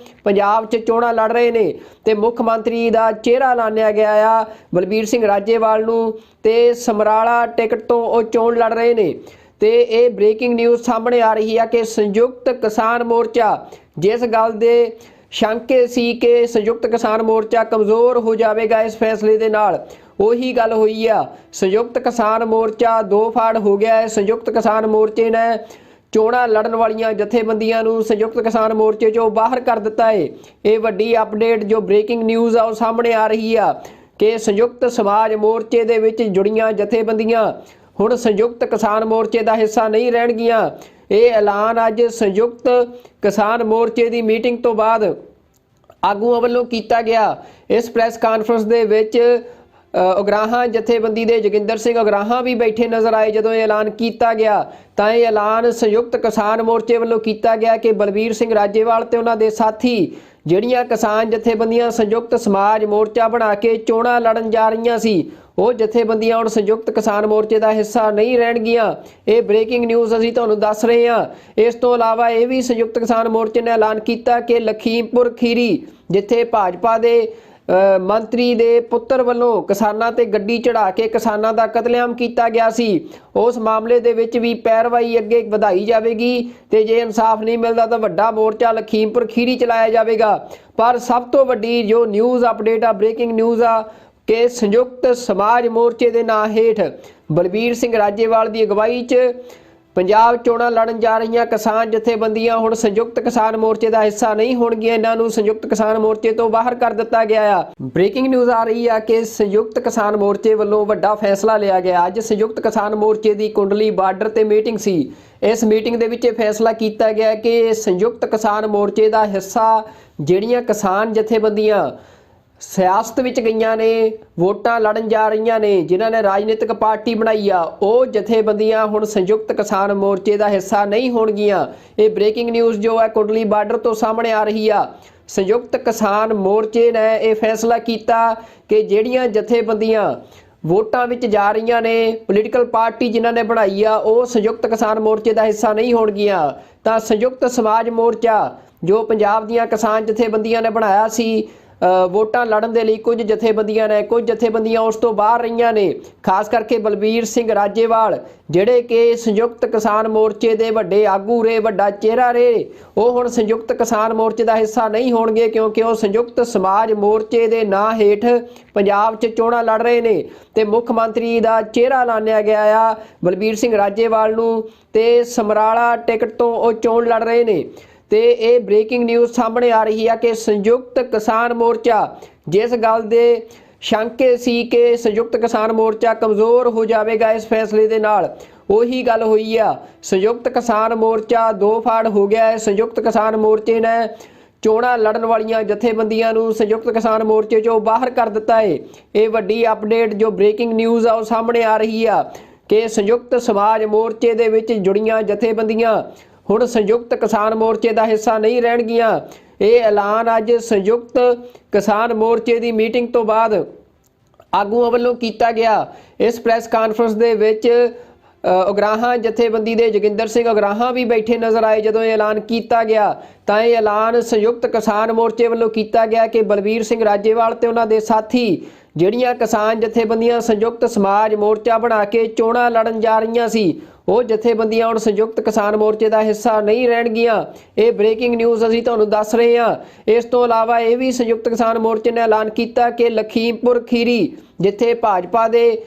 Speaker 1: ਪੰਜਾਬ 'ਚ ਚੋਣਾਂ ਲੜ ਰਹੇ ਨੇ ਤੇ ਮੁੱਖ ਮੰਤਰੀ ਦਾ ਚਿਹਰਾ ਐਲਾਨਿਆ ਗਿਆ ਆ ਬਲਬੀਰ ਸਿੰਘ ਰਾਜੇਵਾਲ ਨੂੰ ਤੇ ਸਮਰਾਲਾ ਟਿਕਟ ਤੋਂ ਉਹ ਚੋਣ ਲੜ ਰਹੇ ਨੇ। ਤੇ ਇਹ ਬ੍ਰੇਕਿੰਗ ਨਿਊਜ਼ ਸਾਹਮਣੇ ਆ ਰਹੀ ਹੈ ਕਿ ਸੰਯੁਕਤ ਕਿਸਾਨ ਮੋਰਚਾ ਜਿਸ ਗੱਲ ਦੇ ਸ਼ੰਕੇ ਸੀ ਕਿ ਸੰਯੁਕਤ ਕਿਸਾਨ ਮੋਰਚਾ ਕਮਜ਼ੋਰ ਹੋ ਜਾਵੇਗਾ ਇਸ ਫੈਸਲੇ ਦੇ ਨਾਲ, ਉਹੀ ਗੱਲ ਹੋਈ ਆ। ਸੰਯੁਕਤ ਕਿਸਾਨ ਮੋਰਚਾ ਦੋ ਫਾੜ ਹੋ ਗਿਆ ਹੈ। ਸੰਯੁਕਤ ਕਿਸਾਨ ਮੋਰਚੇ ਨੇ ਚੋਣਾਂ ਲੜਨ ਵਾਲੀਆਂ ਜਥੇਬੰਦੀਆਂ ਨੂੰ ਸੰਯੁਕਤ ਕਿਸਾਨ ਮੋਰਚੇ ਚੋਂ ਬਾਹਰ ਕਰ ਦਿੱਤਾ ਹੈ। ਇਹ ਵੱਡੀ ਅਪਡੇਟ ਜੋ ਬ੍ਰੇਕਿੰਗ ਨਿਊਜ਼ ਆ ਉਹ ਸਾਹਮਣੇ ਆ ਰਹੀ ਆ ਕਿ ਸੰਯੁਕਤ ਸਮਾਜ ਮੋਰਚੇ ਦੇ ਵਿੱਚ ਜੁੜੀਆਂ ਜਥੇਬੰਦੀਆਂ ਹੁਣ ਸੰਯੁਕਤ ਕਿਸਾਨ ਮੋਰਚੇ ਦਾ ਹਿੱਸਾ ਨਹੀਂ ਰਹਿਣਗੀਆਂ। ਇਹ ਐਲਾਨ ਅੱਜ ਸੰਯੁਕਤ ਕਿਸਾਨ ਮੋਰਚੇ ਦੀ ਮੀਟਿੰਗ ਤੋਂ ਬਾਅਦ ਆਗੂਆਂ ਵੱਲੋਂ ਕੀਤਾ ਗਿਆ। ਇਸ ਪ੍ਰੈਸ ਕਾਨਫਰੰਸ ਦੇ ਵਿੱਚ ਉਗਰਾਹਾਂ ਜਥੇਬੰਦੀ ਦੇ ਜੋਗਿੰਦਰ ਸਿੰਘ ਉਗਰਾਹਾਂ ਵੀ ਬੈਠੇ ਨਜ਼ਰ ਆਏ। ਜਦੋਂ ਇਹ ਐਲਾਨ ਕੀਤਾ ਗਿਆ ਤਾਂ ਇਹ ਐਲਾਨ ਸੰਯੁਕਤ ਕਿਸਾਨ ਮੋਰਚੇ ਵੱਲੋਂ ਕੀਤਾ ਗਿਆ ਕਿ ਬਲਬੀਰ ਸਿੰਘ ਰਾਜੇਵਾਲ ਤੇ ਉਹਨਾਂ ਦੇ ਸਾਥੀ ਜਿਹੜੀਆਂ ਕਿਸਾਨ ਜਥੇਬੰਦੀਆਂ ਸੰਯੁਕਤ ਸਮਾਜ ਮੋਰਚਾ ਬਣਾ ਕੇ ਚੋਣਾਂ ਲੜਨ ਜਾ ਰਹੀਆਂ ਸੀ, ਉਹ ਜਥੇਬੰਦੀਆਂ ਹੁਣ ਸੰਯੁਕਤ ਕਿਸਾਨ ਮੋਰਚੇ ਦਾ ਹਿੱਸਾ ਨਹੀਂ ਰਹਿਣਗੀਆਂ। ਇਹ ਬ੍ਰੇਕਿੰਗ ਨਿਊਜ਼ ਅਸੀਂ ਤੁਹਾਨੂੰ ਦੱਸ ਰਹੇ ਹਾਂ। ਇਸ ਤੋਂ ਇਲਾਵਾ ਇਹ ਵੀ ਸੰਯੁਕਤ ਕਿਸਾਨ ਮੋਰਚੇ ਨੇ ਐਲਾਨ ਕੀਤਾ ਕਿ ਲਖੀਮਪੁਰ ਖੀਰੀ ਜਿੱਥੇ ਭਾਜਪਾ ਦੇ ਮੰਤਰੀ ਦੇ ਪੁੱਤਰ ਵੱਲੋਂ ਕਿਸਾਨਾਂ ਤੇ ਗੱਡੀ ਚੜਾ ਕੇ ਕਿਸਾਨਾਂ ਦਾ ਕਤਲੇਆਮ ਕੀਤਾ ਗਿਆ ਸੀ, ਉਸ ਮਾਮਲੇ ਦੇ ਵਿੱਚ ਵੀ ਪੈਰਵਾਈ ਅੱਗੇ ਵਧਾਈ ਜਾਵੇਗੀ ਤੇ ਜੇ ਇਨਸਾਫ ਨਹੀਂ ਮਿਲਦਾ ਤਾਂ ਵੱਡਾ ਮੋਰਚਾ ਲਖੀਮਪੁਰ ਖੀਰੀ ਚਲਾਇਆ ਜਾਵੇਗਾ। ਪਰ ਸਭ ਤੋਂ ਵੱਡੀ ਜੋ ਨਿਊਜ਼ ਅਪਡੇਟ ਆ, ਬ੍ਰੇਕਿੰਗ ਨਿਊਜ਼ ਆ ਕਿ ਸੰਯੁਕਤ ਸਮਾਜ ਮੋਰਚੇ ਦੇ ਨਾਂ ਹੇਠ ਬਲਬੀਰ ਸਿੰਘ ਰਾਜੇਵਾਲ ਦੀ ਅਗਵਾਈ 'ਚ ਪੰਜਾਬ ਚੋਣਾਂ ਲੜਨ ਜਾ ਰਹੀਆਂ ਕਿਸਾਨ ਜਥੇਬੰਦੀਆਂ ਹੁਣ ਸੰਯੁਕਤ ਕਿਸਾਨ ਮੋਰਚੇ ਦਾ ਹਿੱਸਾ ਨਹੀਂ ਹੋਣਗੀਆਂ। ਇਹਨਾਂ ਨੂੰ ਸੰਯੁਕਤ ਕਿਸਾਨ ਮੋਰਚੇ ਤੋਂ ਬਾਹਰ ਕਰ ਦਿੱਤਾ ਗਿਆ ਆ। ਬ੍ਰੇਕਿੰਗ ਨਿਊਜ਼ ਆ ਰਹੀ ਆ ਕਿ ਸੰਯੁਕਤ ਕਿਸਾਨ ਮੋਰਚੇ ਵੱਲੋਂ ਵੱਡਾ ਫੈਸਲਾ ਲਿਆ ਗਿਆ। ਅੱਜ ਸੰਯੁਕਤ ਕਿਸਾਨ ਮੋਰਚੇ ਦੀ ਕੁੰਡਲੀ ਬਾਰਡਰ ਤੇ ਮੀਟਿੰਗ ਸੀ। ਇਸ ਮੀਟਿੰਗ ਦੇ ਵਿੱਚ ਇਹ ਫੈਸਲਾ ਕੀਤਾ ਗਿਆ ਕਿ ਸੰਯੁਕਤ ਕਿਸਾਨ ਮੋਰਚੇ ਦਾ ਹਿੱਸਾ ਜਿਹੜੀਆਂ ਕਿਸਾਨ ਜਥੇਬੰਦੀਆਂ ਸਿਆਸਤ ਵਿੱਚ ਗਈਆਂ ਨੇ, ਵੋਟਾਂ ਲੜਨ ਜਾ ਰਹੀਆਂ ਨੇ, ਜਿਨ੍ਹਾਂ ਨੇ ਰਾਜਨੀਤਿਕ ਪਾਰਟੀ ਬਣਾਈ ਆ, ਉਹ ਜਥੇਬੰਦੀਆਂ ਹੁਣ ਸੰਯੁਕਤ ਕਿਸਾਨ ਮੋਰਚੇ ਦਾ ਹਿੱਸਾ ਨਹੀਂ ਹੋਣਗੀਆਂ। ਇਹ ਬ੍ਰੇਕਿੰਗ ਨਿਊਜ਼ ਜੋ ਹੈ ਕੁੰਡਲੀ ਬਾਰਡਰ ਤੋਂ ਸਾਹਮਣੇ ਆ ਰਹੀ ਆ। ਸੰਯੁਕਤ ਕਿਸਾਨ ਮੋਰਚੇ ਨੇ ਇਹ ਫੈਸਲਾ ਕੀਤਾ ਕਿ ਜਿਹੜੀਆਂ ਜਥੇਬੰਦੀਆਂ ਵੋਟਾਂ ਵਿੱਚ ਜਾ ਰਹੀਆਂ ਨੇ, ਪੋਲੀਟੀਕਲ ਪਾਰਟੀ ਜਿਨ੍ਹਾਂ ਨੇ ਬਣਾਈ ਆ ਉਹ ਸੰਯੁਕਤ ਕਿਸਾਨ ਮੋਰਚੇ ਦਾ ਹਿੱਸਾ ਨਹੀਂ ਹੋਣਗੀਆਂ। ਤਾਂ ਸੰਯੁਕਤ ਸਮਾਜ ਮੋਰਚਾ ਜੋ ਪੰਜਾਬ ਦੀਆਂ ਕਿਸਾਨ ਜਥੇਬੰਦੀਆਂ ਨੇ ਬਣਾਇਆ ਸੀ ਵੋਟਾਂ ਲੜਨ ਦੇ ਲਈ, ਕੁਝ ਜਥੇਬੰਦੀਆਂ ਉਸ ਤੋਂ ਬਾਹਰ ਰਹੀਆਂ ਨੇ। ਖਾਸ ਕਰਕੇ ਬਲਬੀਰ ਸਿੰਘ ਰਾਜੇਵਾਲ ਜਿਹੜੇ ਕਿ ਸੰਯੁਕਤ ਕਿਸਾਨ ਮੋਰਚੇ ਦੇ ਵੱਡੇ ਆਗੂ ਰਹੇ, ਵੱਡਾ ਚਿਹਰਾ ਰਹੇ, ਉਹ ਹੁਣ ਸੰਯੁਕਤ ਕਿਸਾਨ ਮੋਰਚੇ ਦਾ ਹਿੱਸਾ ਨਹੀਂ ਹੋਣਗੇ ਕਿਉਂਕਿ ਉਹ ਸੰਯੁਕਤ ਸਮਾਜ ਮੋਰਚੇ ਦੇ ਨਾਂ ਹੇਠ ਪੰਜਾਬ 'ਚ ਚੋਣਾਂ ਲੜ ਰਹੇ ਨੇ ਤੇ ਮੁੱਖ ਮੰਤਰੀ ਦਾ ਚਿਹਰਾ ਐਲਾਨਿਆ ਗਿਆ ਆ ਬਲਬੀਰ ਸਿੰਘ ਰਾਜੇਵਾਲ ਨੂੰ ਤੇ ਸਮਰਾਲਾ ਟਿਕਟ ਤੋਂ ਉਹ ਚੋਣ ਲੜ ਰਹੇ ਨੇ। ਤੇ ਇਹ ਬ੍ਰੇਕਿੰਗ ਨਿਊਜ਼ ਸਾਹਮਣੇ ਆ ਰਹੀ ਹੈ ਕਿ ਸੰਯੁਕਤ ਕਿਸਾਨ ਮੋਰਚਾ ਜਿਸ ਗੱਲ ਦੇ ਸ਼ੰਕੇ ਸੀ ਕਿ ਸੰਯੁਕਤ ਕਿਸਾਨ ਮੋਰਚਾ ਕਮਜ਼ੋਰ ਹੋ ਜਾਵੇਗਾ ਇਸ ਫੈਸਲੇ ਦੇ ਨਾਲ, ਉਹੀ ਗੱਲ ਹੋਈ ਆ। ਸੰਯੁਕਤ ਕਿਸਾਨ ਮੋਰਚਾ ਦੋ ਫਾੜ ਹੋ ਗਿਆ ਹੈ। ਸੰਯੁਕਤ ਕਿਸਾਨ ਮੋਰਚੇ ਨੇ ਚੋਣਾਂ ਲੜਨ ਵਾਲੀਆਂ ਜਥੇਬੰਦੀਆਂ ਨੂੰ ਸੰਯੁਕਤ ਕਿਸਾਨ ਮੋਰਚੇ 'ਚੋਂ ਬਾਹਰ ਕਰ ਦਿੱਤਾ ਹੈ। ਇਹ ਵੱਡੀ ਅਪਡੇਟ ਜੋ ਬ੍ਰੇਕਿੰਗ ਨਿਊਜ਼ ਆ ਉਹ ਸਾਹਮਣੇ ਆ ਰਹੀ ਆ ਕਿ ਸੰਯੁਕਤ ਸਮਾਜ ਮੋਰਚੇ ਦੇ ਵਿੱਚ ਜੁੜੀਆਂ ਜਥੇਬੰਦੀਆਂ ਹੁਣ ਸੰਯੁਕਤ ਕਿਸਾਨ ਮੋਰਚੇ ਦਾ ਹਿੱਸਾ ਨਹੀਂ ਰਹਿਣਗੀਆਂ। ਇਹ ਐਲਾਨ ਅੱਜ ਸੰਯੁਕਤ ਕਿਸਾਨ ਮੋਰਚੇ ਦੀ ਮੀਟਿੰਗ ਤੋਂ ਬਾਅਦ ਆਗੂਆਂ ਵੱਲੋਂ ਕੀਤਾ ਗਿਆ। ਇਸ ਪ੍ਰੈਸ ਕਾਨਫਰੰਸ ਦੇ ਵਿੱਚ ਉਗਰਾਹਾਂ ਜਥੇਬੰਦੀ ਦੇ ਜੋਗਿੰਦਰ ਸਿੰਘ ਉਗਰਾਹਾਂ ਵੀ ਬੈਠੇ ਨਜ਼ਰ ਆਏ। ਜਦੋਂ ਇਹ ਐਲਾਨ ਕੀਤਾ ਗਿਆ ਤਾਂ ਇਹ ਐਲਾਨ ਸੰਯੁਕਤ ਕਿਸਾਨ ਮੋਰਚੇ ਵੱਲੋਂ ਕੀਤਾ ਗਿਆ ਕਿ ਬਲਬੀਰ ਸਿੰਘ ਰਾਜੇਵਾਲ ਤੇ ਉਹਨਾਂ ਦੇ ਸਾਥੀ ਜਿਹੜੀਆਂ ਕਿਸਾਨ ਜਥੇਬੰਦੀਆਂ ਸੰਯੁਕਤ ਸਮਾਜ ਮੋਰਚਾ ਬਣਾ ਕੇ ਚੋਣਾਂ ਲੜਨ ਜਾ ਰਹੀਆਂ ਸੀ ਉਹ ਜਥੇਬੰਦੀਆਂ ਹੁਣ ਸੰਯੁਕਤ ਕਿਸਾਨ ਮੋਰਚੇ ਦਾ ਹਿੱਸਾ ਨਹੀਂ ਰਹਿਣਗੀਆਂ। ਇਹ ਬ੍ਰੇਕਿੰਗ ਨਿਊਜ਼ ਅਸੀਂ ਤੁਹਾਨੂੰ ਦੱਸ ਰਹੇ ਹਾਂ। ਇਸ ਤੋਂ ਇਲਾਵਾ ਇਹ ਵੀ ਸੰਯੁਕਤ ਕਿਸਾਨ ਮੋਰਚੇ ਨੇ ਐਲਾਨ ਕੀਤਾ ਕਿ ਲਖੀਮਪੁਰ ਖੀਰੀ ਜਿੱਥੇ ਭਾਜਪਾ ਦੇ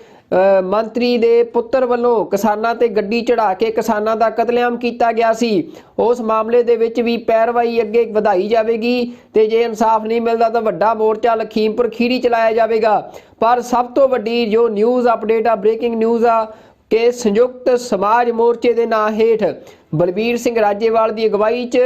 Speaker 1: ਮੰਤਰੀ ਦੇ ਪੁੱਤਰ ਵੱਲੋਂ ਕਿਸਾਨਾਂ ਤੇ ਗੱਡੀ ਚੜਾ ਕੇ ਕਿਸਾਨਾਂ ਦਾ ਕਤਲੇਆਮ ਕੀਤਾ ਗਿਆ ਸੀ, ਉਸ ਮਾਮਲੇ ਦੇ ਵਿੱਚ ਵੀ ਪੈਰਵਾਈ ਅੱਗੇ ਵਧਾਈ ਜਾਵੇਗੀ ਤੇ ਜੇ ਇਨਸਾਫ ਨਹੀਂ ਮਿਲਦਾ ਤਾਂ ਵੱਡਾ ਮੋਰਚਾ ਲਖੀਮਪੁਰ ਖੀਰੀ ਚਲਾਇਆ ਜਾਵੇਗਾ। ਪਰ ਸਭ ਤੋਂ ਵੱਡੀ ਜੋ ਨਿਊਜ਼ ਅਪਡੇਟ ਆ, ਬ੍ਰੇਕਿੰਗ ਨਿਊਜ਼ ਆ ਕਿ ਸੰਯੁਕਤ ਸਮਾਜ ਮੋਰਚੇ ਦੇ ਨਾਂ ਹੇਠ ਬਲਬੀਰ ਸਿੰਘ ਰਾਜੇਵਾਲ ਦੀ ਅਗਵਾਈ 'ਚ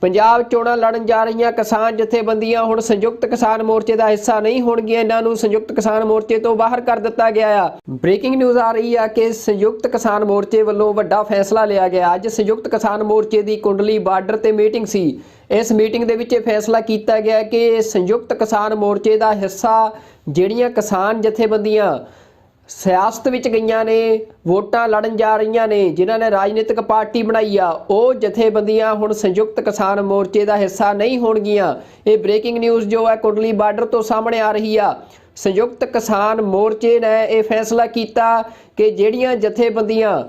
Speaker 1: ਪੰਜਾਬ ਚੋਣਾਂ ਲੜਨ ਜਾ ਰਹੀਆਂ ਕਿਸਾਨ ਜਥੇਬੰਦੀਆਂ ਹੁਣ ਸੰਯੁਕਤ ਕਿਸਾਨ ਮੋਰਚੇ ਦਾ ਹਿੱਸਾ ਨਹੀਂ ਹੋਣਗੀਆਂ। ਇਹਨਾਂ ਨੂੰ ਸੰਯੁਕਤ ਕਿਸਾਨ ਮੋਰਚੇ ਤੋਂ ਬਾਹਰ ਕਰ ਦਿੱਤਾ ਗਿਆ ਆ। ਬ੍ਰੇਕਿੰਗ ਨਿਊਜ਼ ਆ ਰਹੀ ਆ ਕਿ ਸੰਯੁਕਤ ਕਿਸਾਨ ਮੋਰਚੇ ਵੱਲੋਂ ਵੱਡਾ ਫੈਸਲਾ ਲਿਆ ਗਿਆ। ਅੱਜ ਸੰਯੁਕਤ ਕਿਸਾਨ ਮੋਰਚੇ ਦੀ ਕੁੰਡਲੀ ਬਾਰਡਰ ਤੇ ਮੀਟਿੰਗ ਸੀ। ਇਸ ਮੀਟਿੰਗ ਦੇ ਵਿੱਚ ਇਹ ਫੈਸਲਾ ਕੀਤਾ ਗਿਆ ਕਿ ਸੰਯੁਕਤ ਕਿਸਾਨ ਮੋਰਚੇ ਦਾ ਹਿੱਸਾ ਜਿਹੜੀਆਂ ਕਿਸਾਨ ਜਥੇਬੰਦੀਆਂ ਸਿਆਸਤ ਵਿੱਚ ਗਈਆਂ ਨੇ, ਵੋਟਾਂ ਲੜਨ ਜਾ ਰਹੀਆਂ ਨੇ, ਜਿਨ੍ਹਾਂ ਨੇ ਰਾਜਨੀਤਿਕ ਪਾਰਟੀ ਬਣਾਈ ਆ, ਉਹ ਜਥੇਬੰਦੀਆਂ ਹੁਣ ਸੰਯੁਕਤ ਕਿਸਾਨ ਮੋਰਚੇ ਦਾ ਹਿੱਸਾ ਨਹੀਂ ਹੋਣਗੀਆਂ। ਇਹ ਬ੍ਰੇਕਿੰਗ ਨਿਊਜ਼ ਜੋ ਹੈ ਕੁੰਡਲੀ ਬਾਰਡਰ ਤੋਂ ਸਾਹਮਣੇ ਆ ਰਹੀ ਆ। ਸੰਯੁਕਤ ਕਿਸਾਨ ਮੋਰਚੇ ਨੇ ਇਹ ਫੈਸਲਾ ਕੀਤਾ ਕਿ ਜਿਹੜੀਆਂ ਜਥੇਬੰਦੀਆਂ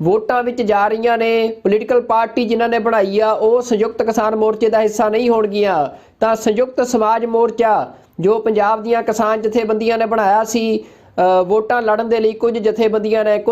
Speaker 1: ਵੋਟਾਂ ਵਿੱਚ ਜਾ ਰਹੀਆਂ ਨੇ, ਪੋਲੀਟੀਕਲ ਪਾਰਟੀ ਜਿਨ੍ਹਾਂ ਨੇ ਬਣਾਈ ਆ ਉਹ ਸੰਯੁਕਤ ਕਿਸਾਨ ਮੋਰਚੇ ਦਾ ਹਿੱਸਾ ਨਹੀਂ ਹੋਣਗੀਆਂ। ਤਾਂ ਸੰਯੁਕਤ ਸਮਾਜ ਮੋਰਚਾ ਜੋ ਪੰਜਾਬ ਦੀਆਂ ਕਿਸਾਨ ਜਥੇਬੰਦੀਆਂ ਨੇ ਬਣਾਇਆ ਸੀ ਵੋਟਾਂ ਲੜਨ ਦੇ ਲਈ, ਕੁਝ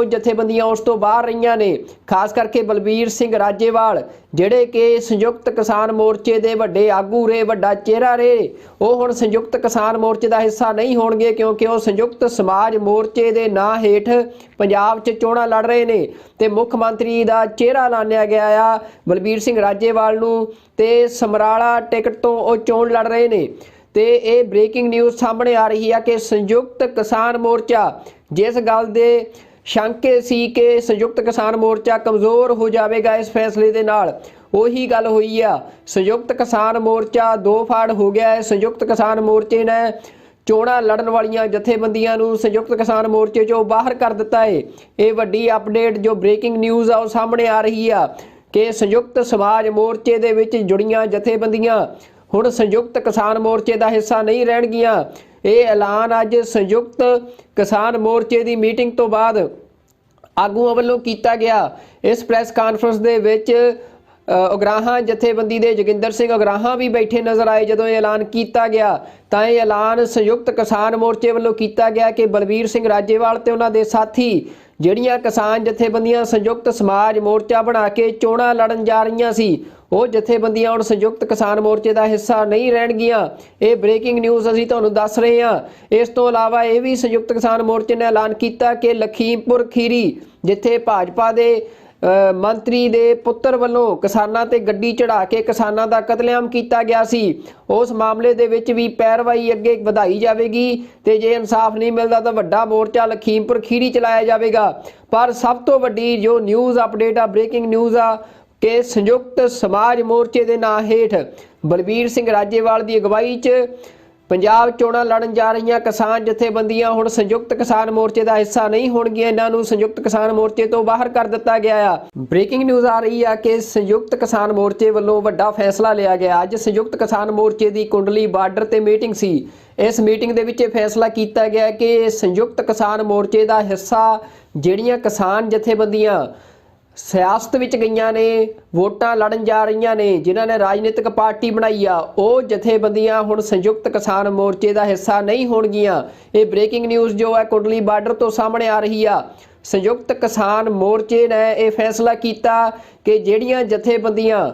Speaker 1: ਜਥੇਬੰਦੀਆਂ ਉਸ ਤੋਂ ਬਾਹਰ ਰਹੀਆਂ ਨੇ। ਖਾਸ ਕਰਕੇ ਬਲਬੀਰ ਸਿੰਘ ਰਾਜੇਵਾਲ ਜਿਹੜੇ ਕਿ ਸੰਯੁਕਤ ਕਿਸਾਨ ਮੋਰਚੇ ਦੇ ਵੱਡੇ ਆਗੂ ਰਹੇ, ਵੱਡਾ ਚਿਹਰਾ ਰਹੇ, ਉਹ ਹੁਣ ਸੰਯੁਕਤ ਕਿਸਾਨ ਮੋਰਚੇ ਦਾ ਹਿੱਸਾ ਨਹੀਂ ਹੋਣਗੇ ਕਿਉਂਕਿ ਉਹ ਸੰਯੁਕਤ ਸਮਾਜ ਮੋਰਚੇ ਦੇ ਨਾਂ ਹੇਠ ਪੰਜਾਬ 'ਚ ਚੋਣਾਂ ਲੜ ਰਹੇ ਨੇ ਤੇ ਮੁੱਖ ਮੰਤਰੀ ਦਾ ਚਿਹਰਾ ਐਲਾਨਿਆ ਗਿਆ ਆ ਬਲਬੀਰ ਸਿੰਘ ਰਾਜੇਵਾਲ ਨੂੰ ਤੇ ਸਮਰਾਲਾ ਟਿਕਟ ਤੋਂ ਉਹ ਚੋਣ ਲੜ ਰਹੇ ਨੇ। ਤੇ ਇਹ ਬ੍ਰੇਕਿੰਗ ਨਿਊਜ਼ ਸਾਹਮਣੇ ਆ ਰਹੀ ਹੈ ਕਿ ਸੰਯੁਕਤ ਕਿਸਾਨ ਮੋਰਚਾ ਜਿਸ ਗੱਲ ਦੇ ਸ਼ੰਕੇ ਸੀ ਕਿ ਸੰਯੁਕਤ ਕਿਸਾਨ ਮੋਰਚਾ ਕਮਜ਼ੋਰ ਹੋ ਜਾਵੇਗਾ ਇਸ ਫੈਸਲੇ ਦੇ ਨਾਲ, ਉਹੀ ਗੱਲ ਹੋਈ ਆ। ਸੰਯੁਕਤ ਕਿਸਾਨ ਮੋਰਚਾ ਦੋ ਫਾੜ ਹੋ ਗਿਆ ਹੈ। ਸੰਯੁਕਤ ਕਿਸਾਨ ਮੋਰਚੇ ਨੇ ਚੋਣਾਂ ਲੜਨ ਵਾਲੀਆਂ ਜਥੇਬੰਦੀਆਂ ਨੂੰ ਸੰਯੁਕਤ ਕਿਸਾਨ ਮੋਰਚੇ 'ਚੋਂ ਬਾਹਰ ਕਰ ਦਿੱਤਾ ਹੈ। ਇਹ ਵੱਡੀ ਅਪਡੇਟ ਜੋ ਬ੍ਰੇਕਿੰਗ ਨਿਊਜ਼ ਆ ਉਹ ਸਾਹਮਣੇ ਆ ਰਹੀ ਆ ਕਿ ਸੰਯੁਕਤ ਸਮਾਜ ਮੋਰਚੇ ਦੇ ਵਿੱਚ ਜੁੜੀਆਂ ਜਥੇਬੰਦੀਆਂ ਹੁਣ ਸੰਯੁਕਤ ਕਿਸਾਨ ਮੋਰਚੇ ਦਾ ਹਿੱਸਾ ਨਹੀਂ ਰਹਿਣਗੀਆਂ। ਇਹ ਐਲਾਨ ਅੱਜ ਸੰਯੁਕਤ ਕਿਸਾਨ ਮੋਰਚੇ ਦੀ ਮੀਟਿੰਗ ਤੋਂ ਬਾਅਦ ਆਗੂਆਂ ਵੱਲੋਂ ਕੀਤਾ ਗਿਆ। ਇਸ ਪ੍ਰੈਸ ਕਾਨਫਰੰਸ ਦੇ ਵਿੱਚ ਉਗਰਾਹਾਂ ਜਥੇਬੰਦੀ ਦੇ ਜੋਗਿੰਦਰ ਸਿੰਘ ਉਗਰਾਹਾਂ ਵੀ ਬੈਠੇ ਨਜ਼ਰ ਆਏ। ਜਦੋਂ ਇਹ ਐਲਾਨ ਕੀਤਾ ਗਿਆ ਤਾਂ ਇਹ ਐਲਾਨ ਸੰਯੁਕਤ ਕਿਸਾਨ ਮੋਰਚੇ ਵੱਲੋਂ ਕੀਤਾ ਗਿਆ ਕਿ ਬਲਬੀਰ ਸਿੰਘ ਰਾਜੇਵਾਲ ਤੇ ਉਹਨਾਂ ਦੇ ਸਾਥੀ ਜਿਹੜੀਆਂ ਕਿਸਾਨ ਜਥੇਬੰਦੀਆਂ ਸੰਯੁਕਤ ਸਮਾਜ ਮੋਰਚਾ ਬਣਾ ਕੇ ਚੋਣਾਂ ਲੜਨ ਜਾ ਰਹੀਆਂ ਸੀ ਉਹ ਜਥੇਬੰਦੀਆਂ ਹੁਣ ਸੰਯੁਕਤ ਕਿਸਾਨ ਮੋਰਚੇ ਦਾ ਹਿੱਸਾ ਨਹੀਂ ਰਹਿਣਗੀਆਂ। ਇਹ ਬ੍ਰੇਕਿੰਗ ਨਿਊਜ਼ ਅਸੀਂ ਤੁਹਾਨੂੰ ਦੱਸ ਰਹੇ ਹਾਂ। ਇਸ ਤੋਂ ਇਲਾਵਾ ਇਹ ਵੀ ਸੰਯੁਕਤ ਕਿਸਾਨ ਮੋਰਚੇ ਨੇ ਐਲਾਨ ਕੀਤਾ ਕਿ ਲਖੀਮਪੁਰ ਖੀਰੀ ਜਿੱਥੇ ਭਾਜਪਾ ਦੇ ਮੰਤਰੀ ਦੇ ਪੁੱਤਰ ਵੱਲੋਂ ਕਿਸਾਨਾਂ ਤੇ ਗੱਡੀ ਚੜਾ ਕੇ ਕਿਸਾਨਾਂ ਦਾ ਕਤਲੇਆਮ ਕੀਤਾ ਗਿਆ ਸੀ, ਉਸ ਮਾਮਲੇ ਦੇ ਵਿੱਚ ਵੀ ਪੈਰਵਾਈ ਅੱਗੇ ਵਧਾਈ ਜਾਵੇਗੀ ਤੇ ਜੇ ਇਨਸਾਫ ਨਹੀਂ ਮਿਲਦਾ ਤਾਂ ਵੱਡਾ ਮੋਰਚਾ ਲਖੀਮਪੁਰ ਖੀਰੀ ਚਲਾਇਆ ਜਾਵੇਗਾ। ਪਰ ਸਭ ਤੋਂ ਵੱਡੀ ਜੋ ਨਿਊਜ਼ ਅਪਡੇਟ ਆ, ਬ੍ਰੇਕਿੰਗ ਨਿਊਜ਼ ਆ ਕਿ ਸੰਯੁਕਤ ਸਮਾਜ ਮੋਰਚੇ ਦੇ ਨਾਂ ਹੇਠ ਬਲਬੀਰ ਸਿੰਘ ਰਾਜੇਵਾਲ ਦੀ ਅਗਵਾਈ 'ਚ ਪੰਜਾਬ ਚੋਣਾਂ ਲੜਨ ਜਾ ਰਹੀਆਂ ਕਿਸਾਨ ਜਥੇਬੰਦੀਆਂ ਹੁਣ ਸੰਯੁਕਤ ਕਿਸਾਨ ਮੋਰਚੇ ਦਾ ਹਿੱਸਾ ਨਹੀਂ ਹੋਣਗੀਆਂ। ਇਹਨਾਂ ਨੂੰ ਸੰਯੁਕਤ ਕਿਸਾਨ ਮੋਰਚੇ ਤੋਂ ਬਾਹਰ ਕਰ ਦਿੱਤਾ ਗਿਆ ਆ। ਬ੍ਰੇਕਿੰਗ ਨਿਊਜ਼ ਆ ਰਹੀ ਆ ਕਿ ਸੰਯੁਕਤ ਕਿਸਾਨ ਮੋਰਚੇ ਵੱਲੋਂ ਵੱਡਾ ਫੈਸਲਾ ਲਿਆ ਗਿਆ। ਅੱਜ ਸੰਯੁਕਤ ਕਿਸਾਨ ਮੋਰਚੇ ਦੀ ਕੁੰਡਲੀ ਬਾਰਡਰ ਤੇ ਮੀਟਿੰਗ ਸੀ। ਇਸ ਮੀਟਿੰਗ ਦੇ ਵਿੱਚ ਫੈਸਲਾ ਕੀਤਾ ਗਿਆ ਕਿ ਸੰਯੁਕਤ ਕਿਸਾਨ ਮੋਰਚੇ ਦਾ ਹਿੱਸਾ ਜਿਹੜੀਆਂ ਕਿਸਾਨ ਜਥੇਬੰਦੀਆਂ ਸਿਆਸਤ ਵਿੱਚ ਗਈਆਂ ਨੇ, ਵੋਟਾਂ ਲੜਨ ਜਾ ਰਹੀਆਂ ਨੇ, ਜਿਨ੍ਹਾਂ ਨੇ ਰਾਜਨੀਤਿਕ ਪਾਰਟੀ ਬਣਾਈ ਆ, ਉਹ ਜਥੇਬੰਦੀਆਂ ਹੁਣ ਸੰਯੁਕਤ ਕਿਸਾਨ ਮੋਰਚੇ ਦਾ ਹਿੱਸਾ ਨਹੀਂ ਹੋਣਗੀਆਂ। ਇਹ ਬ੍ਰੇਕਿੰਗ ਨਿਊਜ਼ ਜੋ ਹੈ ਕੁੰਡਲੀ ਬਾਰਡਰ ਤੋਂ ਸਾਹਮਣੇ ਆ ਰਹੀ ਆ। ਸੰਯੁਕਤ ਕਿਸਾਨ ਮੋਰਚੇ ਨੇ ਇਹ ਫੈਸਲਾ ਕੀਤਾ ਕਿ ਜਿਹੜੀਆਂ ਜਥੇਬੰਦੀਆਂ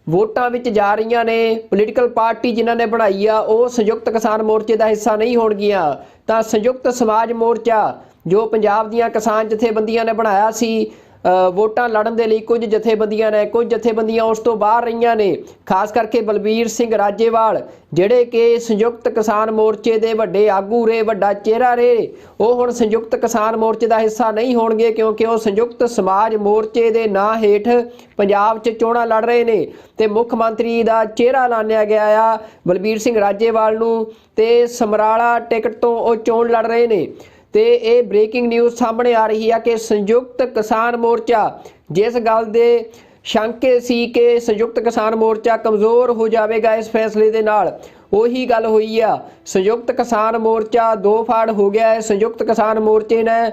Speaker 1: ਵੋਟਾਂ ਵਿੱਚ ਜਾ ਰਹੀਆਂ ਨੇ, ਪੋਲੀਟੀਕਲ ਪਾਰਟੀ ਜਿਨ੍ਹਾਂ ਨੇ ਬਣਾਈ ਆ, ਉਹ ਸੰਯੁਕਤ ਕਿਸਾਨ ਮੋਰਚੇ ਦਾ ਹਿੱਸਾ ਨਹੀਂ ਹੋਣਗੀਆਂ। ਤਾਂ ਸੰਯੁਕਤ ਸਮਾਜ ਮੋਰਚਾ ਜੋ ਪੰਜਾਬ ਦੀਆਂ ਕਿਸਾਨ ਜਥੇਬੰਦੀਆਂ ਨੇ ਬਣਾਇਆ ਸੀ ਵੋਟਾਂ ਲੜਨ ਦੇ ਲਈ, ਕੁਝ ਜਥੇਬੰਦੀਆਂ ਉਸ ਤੋਂ ਬਾਹਰ ਰਹੀਆਂ ਨੇ। ਖਾਸ ਕਰਕੇ ਬਲਬੀਰ ਸਿੰਘ ਰਾਜੇਵਾਲ ਜਿਹੜੇ ਕਿ ਸੰਯੁਕਤ ਕਿਸਾਨ ਮੋਰਚੇ ਦੇ ਵੱਡੇ ਆਗੂ ਰਹੇ, ਵੱਡਾ ਚਿਹਰਾ ਰਹੇ, ਉਹ ਹੁਣ ਸੰਯੁਕਤ ਕਿਸਾਨ ਮੋਰਚੇ ਦਾ ਹਿੱਸਾ ਨਹੀਂ ਹੋਣਗੇ, ਕਿਉਂਕਿ ਉਹ ਸੰਯੁਕਤ ਸਮਾਜ ਮੋਰਚੇ ਦੇ ਨਾਂ ਹੇਠ ਪੰਜਾਬ 'ਚ ਚੋਣਾਂ ਲੜ ਰਹੇ ਨੇ ਤੇ ਮੁੱਖ ਮੰਤਰੀ ਦਾ ਚਿਹਰਾ ਐਲਾਨਿਆ ਗਿਆ ਆ ਬਲਬੀਰ ਸਿੰਘ ਰਾਜੇਵਾਲ ਨੂੰ, ਤੇ ਸਮਰਾਲਾ ਟਿਕਟ ਤੋਂ ਉਹ ਚੋਣ ਲੜ ਰਹੇ ਨੇ। ਤੇ ਇਹ ਬ੍ਰੇਕਿੰਗ ਨਿਊਜ਼ ਸਾਹਮਣੇ ਆ ਰਹੀ ਹੈ ਕਿ ਸੰਯੁਕਤ ਕਿਸਾਨ ਮੋਰਚਾ ਜਿਸ ਗੱਲ ਦੇ ਸ਼ੰਕੇ ਸੀ ਕਿ ਸੰਯੁਕਤ ਕਿਸਾਨ ਮੋਰਚਾ ਕਮਜ਼ੋਰ ਹੋ ਜਾਵੇਗਾ ਇਸ ਫੈਸਲੇ ਦੇ ਨਾਲ, ਉਹੀ ਗੱਲ ਹੋਈ ਆ। ਸੰਯੁਕਤ ਕਿਸਾਨ ਮੋਰਚਾ ਦੋ ਫਾੜ ਹੋ ਗਿਆ ਹੈ। ਸੰਯੁਕਤ ਕਿਸਾਨ ਮੋਰਚੇ ਨੇ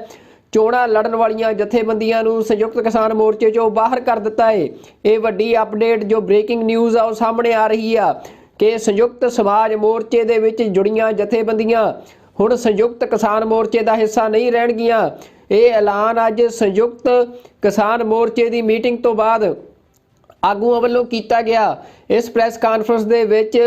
Speaker 1: ਚੋਣਾਂ ਲੜਨ ਵਾਲੀਆਂ ਜਥੇਬੰਦੀਆਂ ਨੂੰ ਸੰਯੁਕਤ ਕਿਸਾਨ ਮੋਰਚੇ 'ਚੋਂ ਬਾਹਰ ਕਰ ਦਿੱਤਾ ਹੈ। ਇਹ ਵੱਡੀ ਅਪਡੇਟ ਜੋ ਬ੍ਰੇਕਿੰਗ ਨਿਊਜ਼ ਆ ਉਹ ਸਾਹਮਣੇ ਆ ਰਹੀ ਆ ਕਿ ਸੰਯੁਕਤ ਸਮਾਜ ਮੋਰਚੇ ਦੇ ਵਿੱਚ ਜੁੜੀਆਂ ਜਥੇਬੰਦੀਆਂ ਹੁਣ ਸੰਯੁਕਤ ਕਿਸਾਨ ਮੋਰਚੇ ਦਾ ਹਿੱਸਾ ਨਹੀਂ ਰਹਿਣਗੀਆਂ। ਇਹ ਐਲਾਨ ਅੱਜ ਸੰਯੁਕਤ ਕਿਸਾਨ ਮੋਰਚੇ ਦੀ ਮੀਟਿੰਗ ਤੋਂ ਬਾਅਦ ਆਗੂਆਂ ਵੱਲੋਂ ਕੀਤਾ ਗਿਆ। ਇਸ ਪ੍ਰੈਸ ਕਾਨਫਰੰਸ ਦੇ ਵਿੱਚ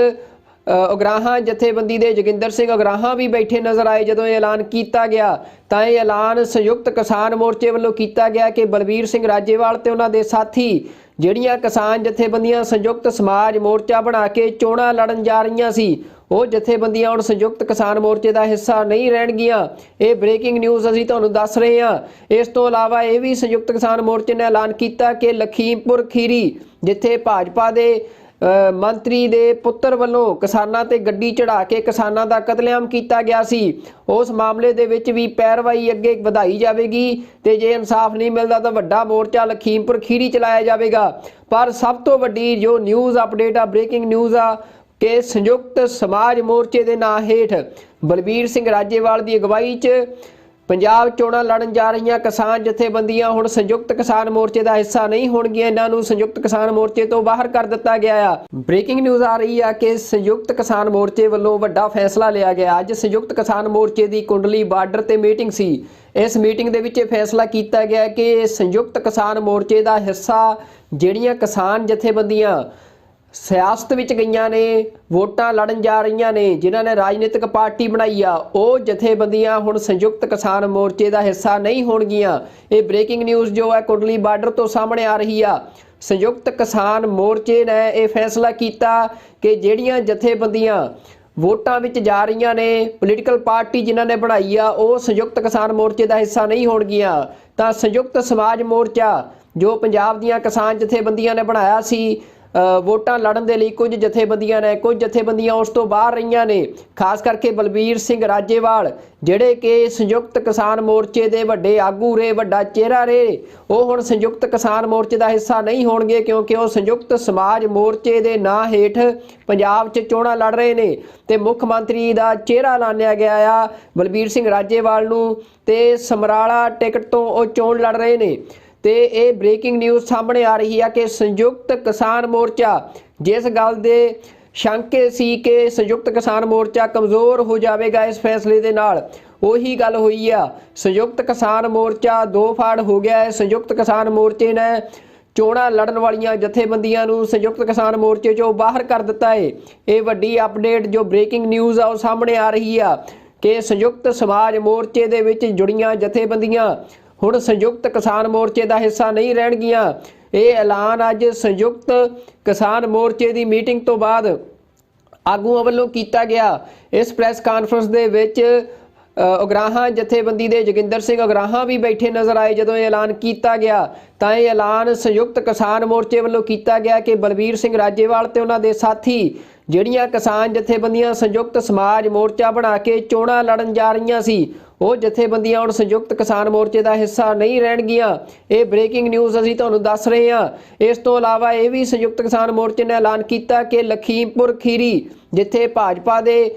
Speaker 1: ਉਗਰਾਹਾਂ ਜਥੇਬੰਦੀ ਦੇ ਜੋਗਿੰਦਰ ਸਿੰਘ ਉਗਰਾਹਾਂ ਵੀ ਬੈਠੇ ਨਜ਼ਰ ਆਏ। ਜਦੋਂ ਇਹ ਐਲਾਨ ਕੀਤਾ ਗਿਆ ਤਾਂ ਇਹ ਐਲਾਨ ਸੰਯੁਕਤ ਕਿਸਾਨ ਮੋਰਚੇ ਵੱਲੋਂ ਕੀਤਾ ਗਿਆ ਕਿ ਬਲਬੀਰ ਸਿੰਘ ਰਾਜੇਵਾਲ ਤੇ ਉਹਨਾਂ ਦੇ ਸਾਥੀ ਜਿਹੜੀਆਂ ਕਿਸਾਨ ਜਥੇਬੰਦੀਆਂ ਸੰਯੁਕਤ ਸਮਾਜ ਮੋਰਚਾ ਬਣਾ ਕੇ ਚੋਣਾਂ ਲੜਨ ਜਾ ਰਹੀਆਂ ਸੀ, ਉਹ ਜਥੇਬੰਦੀਆਂ ਹੁਣ ਸੰਯੁਕਤ ਕਿਸਾਨ ਮੋਰਚੇ ਦਾ ਹਿੱਸਾ ਨਹੀਂ ਰਹਿਣਗੀਆਂ। ਇਹ ਬ੍ਰੇਕਿੰਗ ਨਿਊਜ਼ ਅਸੀਂ ਤੁਹਾਨੂੰ ਦੱਸ ਰਹੇ ਹਾਂ। ਇਸ ਤੋਂ ਇਲਾਵਾ ਇਹ ਵੀ ਸੰਯੁਕਤ ਕਿਸਾਨ ਮੋਰਚੇ ਨੇ ਐਲਾਨ ਕੀਤਾ ਕਿ ਲਖੀਮਪੁਰ ਖੀਰੀ ਜਿੱਥੇ ਭਾਜਪਾ ਦੇ ਮੰਤਰੀ ਦੇ ਪੁੱਤਰ ਵੱਲੋਂ ਕਿਸਾਨਾਂ ਤੇ ਗੱਡੀ ਚੜਾ ਕੇ ਕਿਸਾਨਾਂ ਦਾ ਕਤਲੇਆਮ ਕੀਤਾ ਗਿਆ ਸੀ, ਉਸ ਮਾਮਲੇ ਦੇ ਵਿੱਚ ਵੀ ਪੈਰਵਾਈ ਅੱਗੇ ਵਧਾਈ ਜਾਵੇਗੀ ਤੇ ਜੇ ਇਨਸਾਫ ਨਹੀਂ ਮਿਲਦਾ ਤਾਂ ਵੱਡਾ ਮੋਰਚਾ ਲਖੀਮਪੁਰ ਖੀਰੀ ਚਲਾਇਆ ਜਾਵੇਗਾ। ਪਰ ਸਭ ਤੋਂ ਵੱਡੀ ਜੋ ਨਿਊਜ਼ ਅਪਡੇਟ ਆ, ਬ੍ਰੇਕਿੰਗ ਨਿਊਜ਼ ਆ ਕਿ ਸੰਯੁਕਤ ਸਮਾਜ ਮੋਰਚੇ ਦੇ ਨਾਂ ਹੇਠ ਬਲਬੀਰ ਸਿੰਘ ਰਾਜੇਵਾਲ ਦੀ ਅਗਵਾਈ 'ਚ ਪੰਜਾਬ ਚੋਣਾਂ ਲੜਨ ਜਾ ਰਹੀਆਂ ਕਿਸਾਨ ਜਥੇਬੰਦੀਆਂ ਹੁਣ ਸੰਯੁਕਤ ਕਿਸਾਨ ਮੋਰਚੇ ਦਾ ਹਿੱਸਾ ਨਹੀਂ ਹੋਣਗੀਆਂ। ਇਹਨਾਂ ਨੂੰ ਸੰਯੁਕਤ ਕਿਸਾਨ ਮੋਰਚੇ ਤੋਂ ਬਾਹਰ ਕਰ ਦਿੱਤਾ ਗਿਆ ਆ। ਬ੍ਰੇਕਿੰਗ ਨਿਊਜ਼ ਆ ਰਹੀ ਆ ਕਿ ਸੰਯੁਕਤ ਕਿਸਾਨ ਮੋਰਚੇ ਵੱਲੋਂ ਵੱਡਾ ਫੈਸਲਾ ਲਿਆ ਗਿਆ। ਅੱਜ ਸੰਯੁਕਤ ਕਿਸਾਨ ਮੋਰਚੇ ਦੀ ਕੁੰਡਲੀ ਬਾਰਡਰ ਤੇ ਮੀਟਿੰਗ ਸੀ। ਇਸ ਮੀਟਿੰਗ ਦੇ ਵਿੱਚ ਫੈਸਲਾ ਕੀਤਾ ਗਿਆ ਕਿ ਸੰਯੁਕਤ ਕਿਸਾਨ ਮੋਰਚੇ ਦਾ ਹਿੱਸਾ ਜਿਹੜੀਆਂ ਕਿਸਾਨ ਜਥੇਬੰਦੀਆਂ ਸਿਆਸਤ ਵਿੱਚ ਗਈਆਂ ਨੇ, ਵੋਟਾਂ ਲੜਨ ਜਾ ਰਹੀਆਂ ਨੇ, ਜਿਨ੍ਹਾਂ ਨੇ ਰਾਜਨੀਤਿਕ ਪਾਰਟੀ ਬਣਾਈ ਆ, ਉਹ ਜਥੇਬੰਦੀਆਂ ਹੁਣ ਸੰਯੁਕਤ ਕਿਸਾਨ ਮੋਰਚੇ ਦਾ ਹਿੱਸਾ ਨਹੀਂ ਹੋਣਗੀਆਂ। ਇਹ ਬ੍ਰੇਕਿੰਗ ਨਿਊਜ਼ ਜੋ ਹੈ ਕੁੰਡਲੀ ਬਾਰਡਰ ਤੋਂ ਸਾਹਮਣੇ ਆ ਰਹੀ ਆ। ਸੰਯੁਕਤ ਕਿਸਾਨ ਮੋਰਚੇ ਨੇ ਇਹ ਫੈਸਲਾ ਕੀਤਾ ਕਿ ਜਿਹੜੀਆਂ ਜਥੇਬੰਦੀਆਂ ਵੋਟਾਂ ਵਿੱਚ ਜਾ ਰਹੀਆਂ ਨੇ, ਪੋਲੀਟੀਕਲ ਪਾਰਟੀ ਜਿਨ੍ਹਾਂ ਨੇ ਬਣਾਈ ਆ, ਉਹ ਸੰਯੁਕਤ ਕਿਸਾਨ ਮੋਰਚੇ ਦਾ ਹਿੱਸਾ ਨਹੀਂ ਹੋਣਗੀਆਂ। ਤਾਂ ਸੰਯੁਕਤ ਸਮਾਜ ਮੋਰਚਾ ਜੋ ਪੰਜਾਬ ਦੀਆਂ ਕਿਸਾਨ ਜਥੇਬੰਦੀਆਂ ਨੇ ਬਣਾਇਆ ਸੀ ਵੋਟਾਂ ਲੜਨ ਦੇ ਲਈ, ਕੁਝ ਜਥੇਬੰਦੀਆਂ ਉਸ ਤੋਂ ਬਾਹਰ ਰਹੀਆਂ ਨੇ। ਖਾਸ ਕਰਕੇ ਬਲਬੀਰ ਸਿੰਘ ਰਾਜੇਵਾਲ ਜਿਹੜੇ ਕਿ ਸੰਯੁਕਤ ਕਿਸਾਨ ਮੋਰਚੇ ਦੇ ਵੱਡੇ ਆਗੂ ਰਹੇ, ਵੱਡਾ ਚਿਹਰਾ ਰਹੇ, ਉਹ ਹੁਣ ਸੰਯੁਕਤ ਕਿਸਾਨ ਮੋਰਚੇ ਦਾ ਹਿੱਸਾ ਨਹੀਂ ਹੋਣਗੇ, ਕਿਉਂਕਿ ਉਹ ਸੰਯੁਕਤ ਸਮਾਜ ਮੋਰਚੇ ਦੇ ਨਾਂ ਹੇਠ ਪੰਜਾਬ 'ਚ ਚੋਣਾਂ ਲੜ ਰਹੇ ਨੇ ਤੇ ਮੁੱਖ ਮੰਤਰੀ ਦਾ ਚਿਹਰਾ ਐਲਾਨਿਆ ਗਿਆ ਆ ਬਲਬੀਰ ਸਿੰਘ ਰਾਜੇਵਾਲ ਨੂੰ, ਤੇ ਸਮਰਾਲਾ ਟਿਕਟ ਤੋਂ ਉਹ ਚੋਣ ਲੜ ਰਹੇ ਨੇ। ਤੇ ਇਹ ਬ੍ਰੇਕਿੰਗ ਨਿਊਜ਼ ਸਾਹਮਣੇ ਆ ਰਹੀ ਹੈ ਕਿ ਸੰਯੁਕਤ ਕਿਸਾਨ ਮੋਰਚਾ ਜਿਸ ਗੱਲ ਦੇ ਸ਼ੰਕੇ ਸੀ ਕਿ ਸੰਯੁਕਤ ਕਿਸਾਨ ਮੋਰਚਾ ਕਮਜ਼ੋਰ ਹੋ ਜਾਵੇਗਾ ਇਸ ਫੈਸਲੇ ਦੇ ਨਾਲ, ਉਹੀ ਗੱਲ ਹੋਈ ਆ। ਸੰਯੁਕਤ ਕਿਸਾਨ ਮੋਰਚਾ ਦੋ ਫਾੜ ਹੋ ਗਿਆ ਹੈ। ਸੰਯੁਕਤ ਕਿਸਾਨ ਮੋਰਚੇ ਨੇ ਚੋਣਾਂ ਲੜਨ ਵਾਲੀਆਂ ਜਥੇਬੰਦੀਆਂ ਨੂੰ ਸੰਯੁਕਤ ਕਿਸਾਨ ਮੋਰਚੇ 'ਚੋਂ ਬਾਹਰ ਕਰ ਦਿੱਤਾ ਹੈ। ਇਹ ਵੱਡੀ ਅਪਡੇਟ ਜੋ ਬ੍ਰੇਕਿੰਗ ਨਿਊਜ਼ ਆ ਉਹ ਸਾਹਮਣੇ ਆ ਰਹੀ ਆ ਕਿ ਸੰਯੁਕਤ ਸਮਾਜ ਮੋਰਚੇ ਦੇ ਵਿੱਚ ਜੁੜੀਆਂ ਜਥੇਬੰਦੀਆਂ ਹੁਣ ਸੰਯੁਕਤ ਕਿਸਾਨ ਮੋਰਚੇ ਦਾ ਹਿੱਸਾ ਨਹੀਂ ਰਹਿਣਗੀਆਂ। ਇਹ ਐਲਾਨ ਅੱਜ ਸੰਯੁਕਤ ਕਿਸਾਨ ਮੋਰਚੇ ਦੀ ਮੀਟਿੰਗ ਤੋਂ ਬਾਅਦ ਆਗੂਆਂ ਵੱਲੋਂ ਕੀਤਾ ਗਿਆ। ਇਸ ਪ੍ਰੈਸ ਕਾਨਫਰੰਸ ਦੇ ਵਿੱਚ ਉਗਰਾਹਾਂ ਜਥੇਬੰਦੀ ਦੇ ਜੋਗਿੰਦਰ ਸਿੰਘ ਉਗਰਾਹਾਂ ਵੀ ਬੈਠੇ ਨਜ਼ਰ ਆਏ ਜਦੋਂ ਇਹ ਐਲਾਨ ਕੀਤਾ ਗਿਆ। ਤਾਂ ਇਹ ਐਲਾਨ ਸੰਯੁਕਤ ਕਿਸਾਨ ਮੋਰਚੇ ਵੱਲੋਂ ਕੀਤਾ ਗਿਆ ਕਿ ਬਲਬੀਰ ਸਿੰਘ ਰਾਜੇਵਾਲ ਤੇ ਉਹਨਾਂ ਦੇ ਸਾਥੀ ਜਿਹੜੀਆਂ ਕਿਸਾਨ ਜਥੇਬੰਦੀਆਂ ਸੰਯੁਕਤ ਸਮਾਜ ਮੋਰਚਾ ਬਣਾ ਕੇ ਚੋਣਾਂ ਲੜਨ ਜਾ ਰਹੀਆਂ ਸੀ, ਉਹ ਜਥੇਬੰਦੀਆਂ ਹੁਣ ਸੰਯੁਕਤ ਕਿਸਾਨ ਮੋਰਚੇ ਦਾ ਹਿੱਸਾ ਨਹੀਂ ਰਹਿਣਗੀਆਂ। ਇਹ ਬ੍ਰੇਕਿੰਗ ਨਿਊਜ਼ ਅਸੀਂ ਤੁਹਾਨੂੰ ਦੱਸ ਰਹੇ ਹਾਂ। ਇਸ ਤੋਂ ਇਲਾਵਾ ਇਹ ਵੀ ਸੰਯੁਕਤ ਕਿਸਾਨ ਮੋਰਚੇ ਨੇ ਐਲਾਨ ਕੀਤਾ ਕਿ ਲਖੀਮਪੁਰ ਖੀਰੀ ਜਿੱਥੇ ਭਾਜਪਾ ਦੇ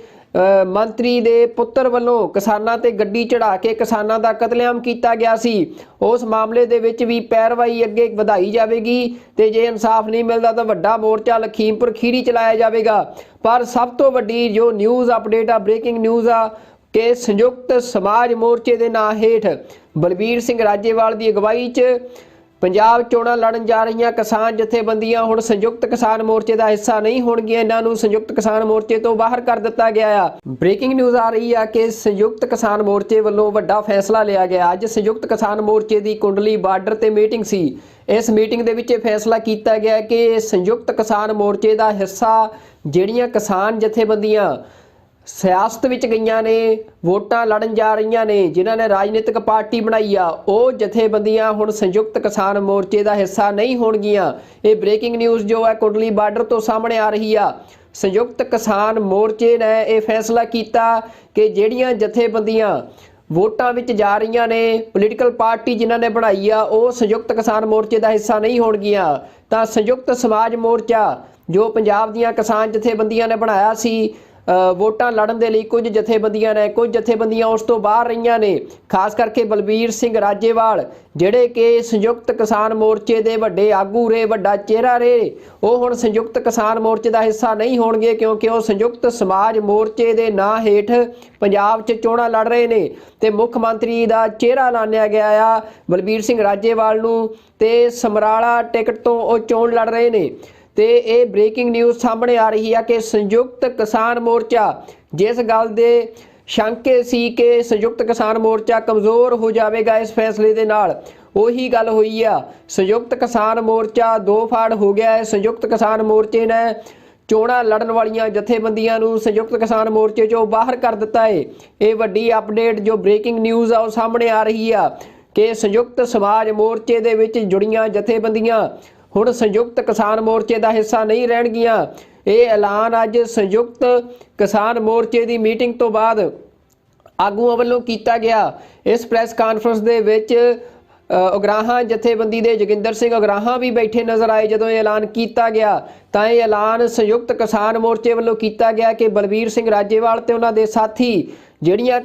Speaker 1: ਮੰਤਰੀ ਦੇ ਪੁੱਤਰ ਵੱਲੋਂ ਕਿਸਾਨਾਂ ਤੇ ਗੱਡੀ ਚੜਾ ਕੇ ਕਿਸਾਨਾਂ ਦਾ ਕਤਲੇਆਮ ਕੀਤਾ ਗਿਆ ਸੀ, ਉਸ ਮਾਮਲੇ ਦੇ ਵਿੱਚ ਵੀ ਪੈਰਵਾਈ ਅੱਗੇ ਵਧਾਈ ਜਾਵੇਗੀ ਤੇ ਜੇ ਇਨਸਾਫ ਨਹੀਂ ਮਿਲਦਾ ਤਾਂ ਵੱਡਾ ਮੋਰਚਾ ਲਖੀਮਪੁਰ ਖੀਰੀ ਚਲਾਇਆ ਜਾਵੇਗਾ। ਪਰ ਸਭ ਤੋਂ ਵੱਡੀ ਜੋ ਨਿਊਜ਼ ਅਪਡੇਟ ਆ, ਬ੍ਰੇਕਿੰਗ ਨਿਊਜ਼ ਆ ਕਿ ਸੰਯੁਕਤ ਸਮਾਜ ਮੋਰਚੇ ਦੇ ਨਾਂ ਹੇਠ ਬਲਬੀਰ ਸਿੰਘ ਰਾਜੇਵਾਲ ਦੀ ਅਗਵਾਈ 'ਚ ਪੰਜਾਬ ਚੋਣਾਂ ਲੜਨ ਜਾ ਰਹੀਆਂ ਕਿਸਾਨ ਜਥੇਬੰਦੀਆਂ ਹੁਣ ਸੰਯੁਕਤ ਕਿਸਾਨ ਮੋਰਚੇ ਦਾ ਹਿੱਸਾ ਨਹੀਂ ਹੋਣਗੀਆਂ। ਇਹਨਾਂ ਨੂੰ ਸੰਯੁਕਤ ਕਿਸਾਨ ਮੋਰਚੇ ਤੋਂ ਬਾਹਰ ਕਰ ਦਿੱਤਾ ਗਿਆ ਆ। ਬ੍ਰੇਕਿੰਗ ਨਿਊਜ਼ ਆ ਰਹੀ ਆ ਕਿ ਸੰਯੁਕਤ ਕਿਸਾਨ ਮੋਰਚੇ ਵੱਲੋਂ ਵੱਡਾ ਫੈਸਲਾ ਲਿਆ ਗਿਆ। ਅੱਜ ਸੰਯੁਕਤ ਕਿਸਾਨ ਮੋਰਚੇ ਦੀ ਕੁੰਡਲੀ ਬਾਰਡਰ ਤੇ ਮੀਟਿੰਗ ਸੀ। ਇਸ ਮੀਟਿੰਗ ਦੇ ਵਿੱਚ ਇਹ ਫੈਸਲਾ ਕੀਤਾ ਗਿਆ ਕਿ ਸੰਯੁਕਤ ਕਿਸਾਨ ਮੋਰਚੇ ਦਾ ਹਿੱਸਾ ਜਿਹੜੀਆਂ ਕਿਸਾਨ ਜਥੇਬੰਦੀਆਂ ਸਿਆਸਤ ਵਿੱਚ ਗਈਆਂ ਨੇ, ਵੋਟਾਂ ਲੜਨ ਜਾ ਰਹੀਆਂ ਨੇ, ਜਿਨ੍ਹਾਂ ਨੇ ਰਾਜਨੀਤਿਕ ਪਾਰਟੀ ਬਣਾਈ ਆ, ਉਹ ਜਥੇਬੰਦੀਆਂ ਹੁਣ ਸੰਯੁਕਤ ਕਿਸਾਨ ਮੋਰਚੇ ਦਾ ਹਿੱਸਾ ਨਹੀਂ ਹੋਣਗੀਆਂ। ਇਹ ਬ੍ਰੇਕਿੰਗ ਨਿਊਜ਼ ਜੋ ਹੈ ਕੁੰਡਲੀ ਬਾਰਡਰ ਤੋਂ ਸਾਹਮਣੇ ਆ ਰਹੀ ਆ। ਸੰਯੁਕਤ ਕਿਸਾਨ ਮੋਰਚੇ ਨੇ ਇਹ ਫੈਸਲਾ ਕੀਤਾ ਕਿ ਜਿਹੜੀਆਂ ਜਥੇਬੰਦੀਆਂ ਵੋਟਾਂ ਵਿੱਚ ਜਾ ਰਹੀਆਂ ਨੇ, ਪੋਲੀਟੀਕਲ ਪਾਰਟੀ ਜਿਨ੍ਹਾਂ ਨੇ ਬਣਾਈ ਆ, ਉਹ ਸੰਯੁਕਤ ਕਿਸਾਨ ਮੋਰਚੇ ਦਾ ਹਿੱਸਾ ਨਹੀਂ ਹੋਣਗੀਆਂ। ਤਾਂ ਸੰਯੁਕਤ ਸਮਾਜ ਮੋਰਚਾ ਜੋ ਪੰਜਾਬ ਦੀਆਂ ਕਿਸਾਨ ਜਥੇਬੰਦੀਆਂ ਨੇ ਬਣਾਇਆ ਸੀ ਵੋਟਾਂ ਲੜਨ ਦੇ ਲਈ, ਕੁਝ ਜਥੇਬੰਦੀਆਂ ਉਸ ਤੋਂ ਬਾਹਰ ਰਹੀਆਂ ਨੇ। ਖਾਸ ਕਰਕੇ ਬਲਬੀਰ ਸਿੰਘ ਰਾਜੇਵਾਲ ਜਿਹੜੇ ਕਿ ਸੰਯੁਕਤ ਕਿਸਾਨ ਮੋਰਚੇ ਦੇ ਵੱਡੇ ਆਗੂ ਰਹੇ, ਵੱਡਾ ਚਿਹਰਾ ਰਹੇ, ਉਹ ਹੁਣ ਸੰਯੁਕਤ ਕਿਸਾਨ ਮੋਰਚੇ ਦਾ ਹਿੱਸਾ ਨਹੀਂ ਹੋਣਗੇ ਕਿਉਂਕਿ ਉਹ ਸੰਯੁਕਤ ਸਮਾਜ ਮੋਰਚੇ ਦੇ ਨਾਂ ਹੇਠ ਪੰਜਾਬ 'ਚ ਚੋਣਾਂ ਲੜ ਰਹੇ ਨੇ ਤੇ ਮੁੱਖ ਮੰਤਰੀ ਦਾ ਚਿਹਰਾ ਐਲਾਨਿਆ ਗਿਆ ਆ ਬਲਬੀਰ ਸਿੰਘ ਰਾਜੇਵਾਲ ਨੂੰ ਤੇ ਸਮਰਾਲਾ ਟਿਕਟ ਤੋਂ ਉਹ ਚੋਣ ਲੜ ਰਹੇ ਨੇ। ਤੇ ਇਹ ਬ੍ਰੇਕਿੰਗ ਨਿਊਜ਼ ਸਾਹਮਣੇ ਆ ਰਹੀ ਹੈ ਕਿ ਸੰਯੁਕਤ ਕਿਸਾਨ ਮੋਰਚਾ ਜਿਸ ਗੱਲ ਦੇ ਸ਼ੰਕੇ ਸੀ ਕਿ ਸੰਯੁਕਤ ਕਿਸਾਨ ਮੋਰਚਾ ਕਮਜ਼ੋਰ ਹੋ ਜਾਵੇਗਾ ਇਸ ਫੈਸਲੇ ਦੇ ਨਾਲ, ਉਹੀ ਗੱਲ ਹੋਈ ਆ। ਸੰਯੁਕਤ ਕਿਸਾਨ ਮੋਰਚਾ ਦੋ ਫਾੜ ਹੋ ਗਿਆ ਹੈ। ਸੰਯੁਕਤ ਕਿਸਾਨ ਮੋਰਚੇ ਨੇ ਚੋਣਾਂ ਲੜਨ ਵਾਲੀਆਂ ਜਥੇਬੰਦੀਆਂ ਨੂੰ ਸੰਯੁਕਤ ਕਿਸਾਨ ਮੋਰਚੇ 'ਚੋਂ ਬਾਹਰ ਕਰ ਦਿੱਤਾ ਹੈ। ਇਹ ਵੱਡੀ ਅਪਡੇਟ ਜੋ ਬ੍ਰੇਕਿੰਗ ਨਿਊਜ਼ ਆ ਉਹ ਸਾਹਮਣੇ ਆ ਰਹੀ ਆ ਕਿ ਸੰਯੁਕਤ ਸਮਾਜ ਮੋਰਚੇ ਦੇ ਵਿੱਚ ਜੁੜੀਆਂ ਜਥੇਬੰਦੀਆਂ ਹੁਣ ਸੰਯੁਕਤ ਕਿਸਾਨ ਮੋਰਚੇ ਦਾ ਹਿੱਸਾ ਨਹੀਂ ਰਹਿਣਗੀਆਂ। ਇਹ ਐਲਾਨ ਅੱਜ ਸੰਯੁਕਤ ਕਿਸਾਨ ਮੋਰਚੇ ਦੀ ਮੀਟਿੰਗ ਤੋਂ ਬਾਅਦ ਆਗੂਆਂ ਵੱਲੋਂ ਕੀਤਾ ਗਿਆ। ਇਸ ਪ੍ਰੈਸ ਕਾਨਫਰੰਸ ਦੇ ਵਿੱਚ ਉਗਰਾਹਾਂ ਜਥੇਬੰਦੀ ਦੇ ਜੋਗਿੰਦਰ ਸਿੰਘ ਉਗਰਾਹਾਂ ਵੀ ਬੈਠੇ ਨਜ਼ਰ ਆਏ ਜਦੋਂ ਇਹ ਐਲਾਨ ਕੀਤਾ ਗਿਆ। ਤਾਂ ਇਹ ਐਲਾਨ ਸੰਯੁਕਤ ਕਿਸਾਨ ਮੋਰਚੇ ਵੱਲੋਂ ਕੀਤਾ ਗਿਆ ਕਿ ਬਲਬੀਰ ਸਿੰਘ ਰਾਜੇਵਾਲ ਤੇ ਉਹਨਾਂ ਦੇ ਸਾਥੀ ਜਿਹੜੀਆਂ